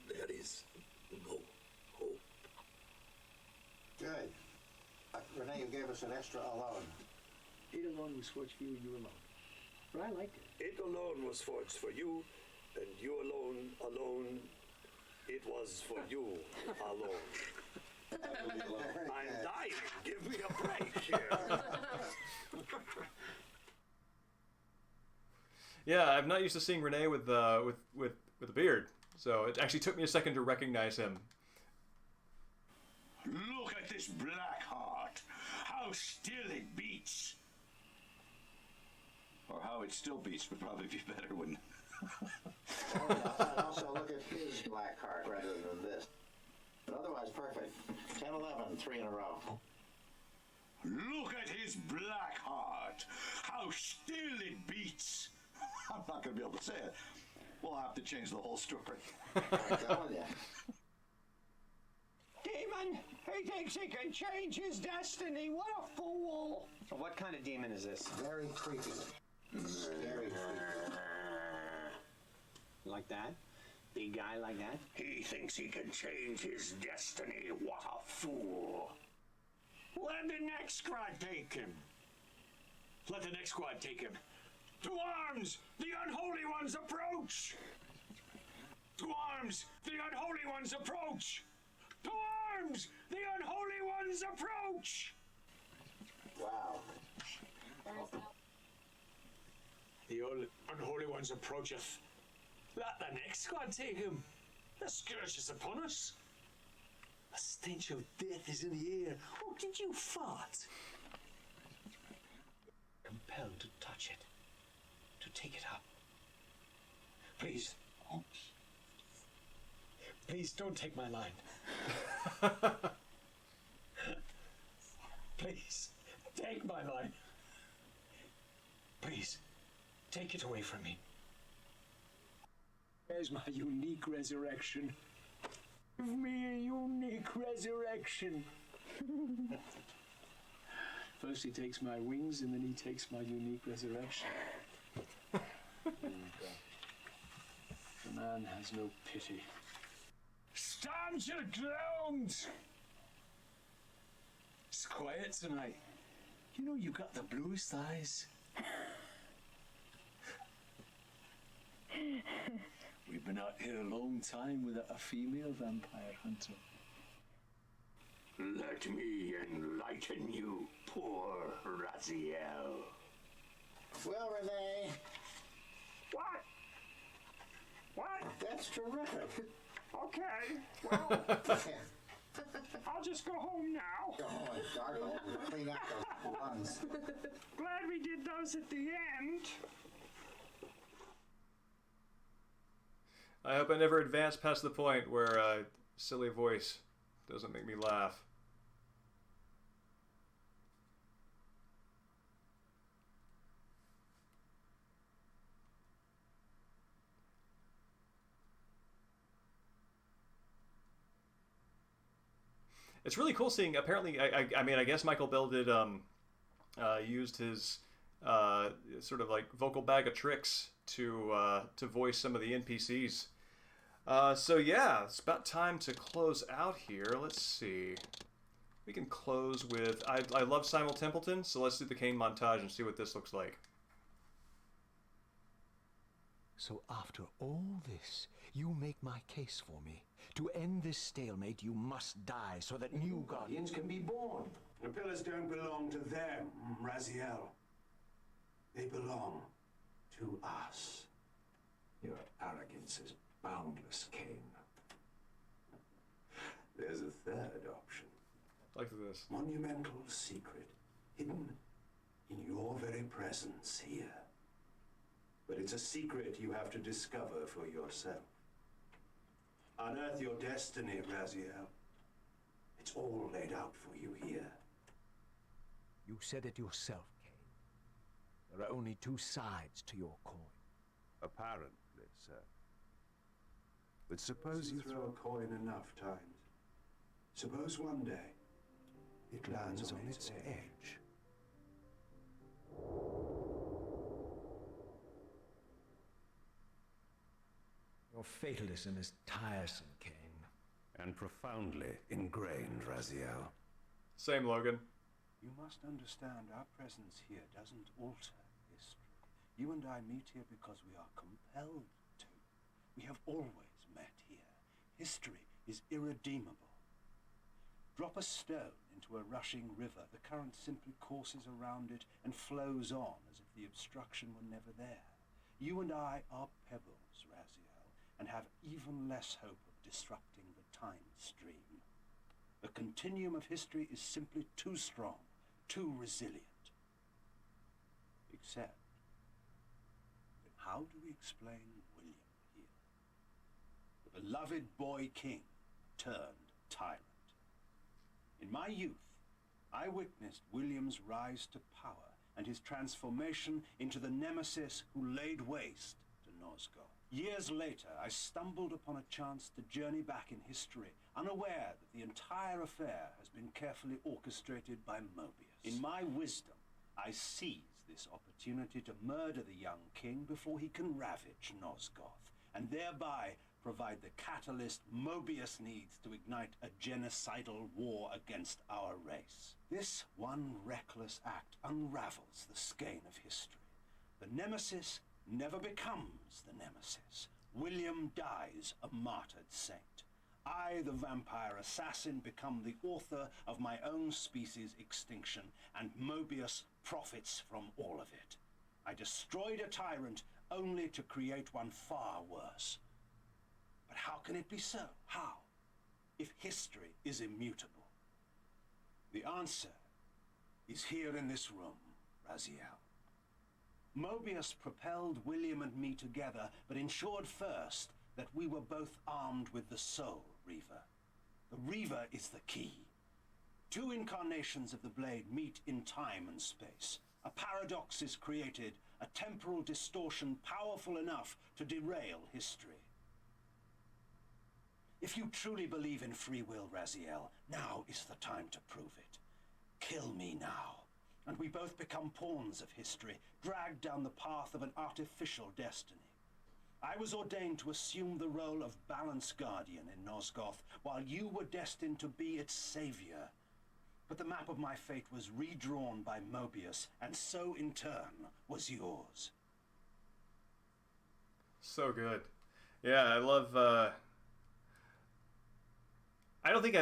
there is no hope. Good. Renee, you gave us an extra alone. It alone was forged for you, you alone. But I liked it. It alone was forged for you, and you alone, it was for you alone. I'm dying. Give me a break here. Yeah, I'm not used to seeing Renee with a beard, so it actually took me a second to recognize him. Look at this black heart. How still it beats. Or how it still beats would probably be better, wouldn't it? Also look at his black heart rather than this. But otherwise perfect. 10, 11, 3 in a row. Look at his black heart. How still it beats. I'm not going to be able to say it. We'll have to change the whole story. I'm telling you. Demon! He thinks he can change his destiny. What a fool! What kind of demon is this? Very creepy. Very creepy. Like that? Big guy like that? He thinks he can change his destiny. What a fool. Let the next squad take him. Let the next squad take him. To arms! The unholy ones approach! To arms! The unholy ones approach! To arms! The unholy ones approach! Wow. The unholy ones approacheth. Let the next squad take him. The scourge is upon us. A stench of death is in the air. Oh, did you fart? Compelled to touch it. To take it up. Please. Please don't take my line. Please, take my line. Please, take it away from me. There's my unique resurrection. Give me a unique resurrection. First he takes my wings, and then he takes my unique resurrection. The man has no pity. Stand your ground! It's quiet tonight. You know you got the bluest eyes. We've been out here a long time without a female vampire hunter. Let me enlighten you, poor Raziel. Well, Renee. What? What? That's terrific. Okay, well, I'll just go home now. Go home and gargle and clean out those lungs. Glad we did those at the end. I hope I never advance past the point where a silly voice doesn't make me laugh. It's really cool seeing, apparently, I mean, I guess Michael Bell did used his sort of like vocal bag of tricks to voice some of the NPCs. So yeah, it's about time to close out here. Let's see. We can close with... I love Simul Templeton, so let's do the Kain montage and see what this looks like. So after all this, you make my case for me. To end this stalemate, you must die so that new guardians can be born. The pillars don't belong to them, Raziel. They belong to us. Your arrogance is boundless, Kain. There's a third option. Like this. Monumental secret, hidden in your very presence here. But it's a secret you have to discover for yourself. Unearth your destiny, Raziel. It's all laid out for you here. You said it yourself, Kain. There are only two sides to your coin. Apparently, sir. But suppose you throw a coin enough times. Suppose one day it lands on its edge. Your fatalism is tiresome, Kain. And profoundly ingrained, Raziel. Same, Logan. You must understand our presence here doesn't alter history. You and I meet here because we are compelled to. We have always met here. History is irredeemable. Drop a stone into a rushing river, the current simply courses around it and flows on as if the obstruction were never there. You and I are pebbles, Raziel, and have even less hope of disrupting the time stream. The continuum of history is simply too strong, too resilient. Except, how do we explain William here? The beloved boy king turned tyrant. In my youth, I witnessed William's rise to power and his transformation into the nemesis who laid waste to Nosgoth. Years later, I stumbled upon a chance to journey back in history, unaware that the entire affair has been carefully orchestrated by Mobius. In my wisdom, I seize this opportunity to murder the young king before he can ravage Nosgoth, and thereby provide the catalyst Mobius needs to ignite a genocidal war against our race. This one reckless act unravels the skein of history. The nemesis never becomes the nemesis. William dies a martyred saint. I, the vampire assassin, become the author of my own species' extinction, and Mobius profits from all of it. I destroyed a tyrant only to create one far worse. But how can it be so? How? If history is immutable. The answer is here in this room, Raziel. Mobius propelled William and me together, but ensured first that we were both armed with the soul Reaver. The Reaver is the key. Two incarnations of the blade meet in time and space. A paradox is created, a temporal distortion powerful enough to derail history. If you truly believe in free will, Raziel, now is the time to prove it. Kill me now, and we both become pawns of history, dragged down the path of an artificial destiny. I was ordained to assume the role of balance guardian in Nosgoth, while you were destined to be its savior. But the map of my fate was redrawn by Mobius, and so in turn was yours. So good. Yeah, I love... I don't think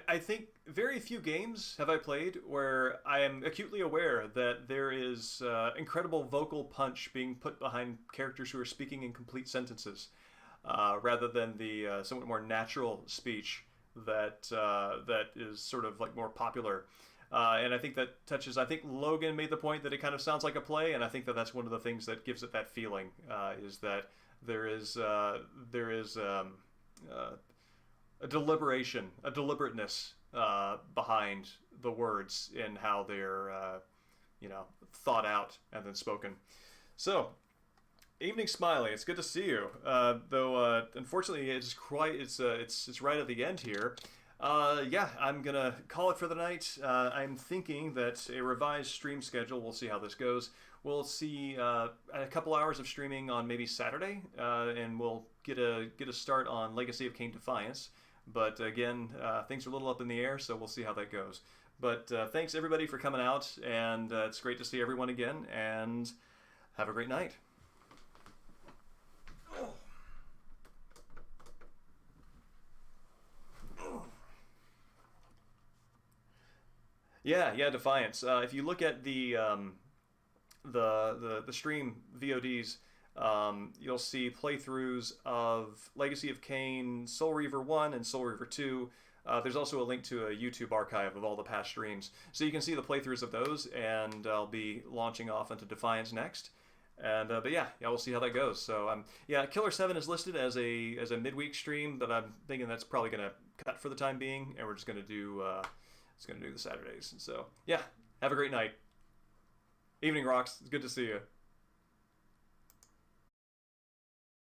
I think very few games have I played where I am acutely aware that there is incredible vocal punch being put behind characters who are speaking in complete sentences, rather than the somewhat more natural speech that that is sort of like more popular. And I think that touches... I think Logan made the point that it kind of sounds like a play, and I think that that's one of the things that gives it that feeling, is that there is a deliberation, a deliberateness behind the words and how they're, thought out and then spoken. So, evening, Smiley. It's good to see you. Though, unfortunately, it's right at the end here. Yeah, I'm gonna call it for the night. I'm thinking that a revised stream schedule. We'll see how this goes. We'll see a couple hours of streaming on maybe Saturday, and we'll get a start on Legacy of Kain Defiance. But again, things are a little up in the air, so we'll see how that goes. But thanks everybody for coming out, and it's great to see everyone again. And have a great night. Yeah, Defiance. If you look at the stream VODs, you'll see playthroughs of Legacy of Kain, Soul Reaver 1, and Soul Reaver 2. There's also a link to a YouTube archive of all the past streams, so you can see the playthroughs of those. And I'll be launching off into Defiance next. And but yeah, we'll see how that goes. So yeah, Killer 7 is listed as a midweek stream, but I'm thinking that's probably gonna cut for the time being, and we're just gonna do the Saturdays. And so yeah, have a great night. Evening, Rocks. It's good to see you.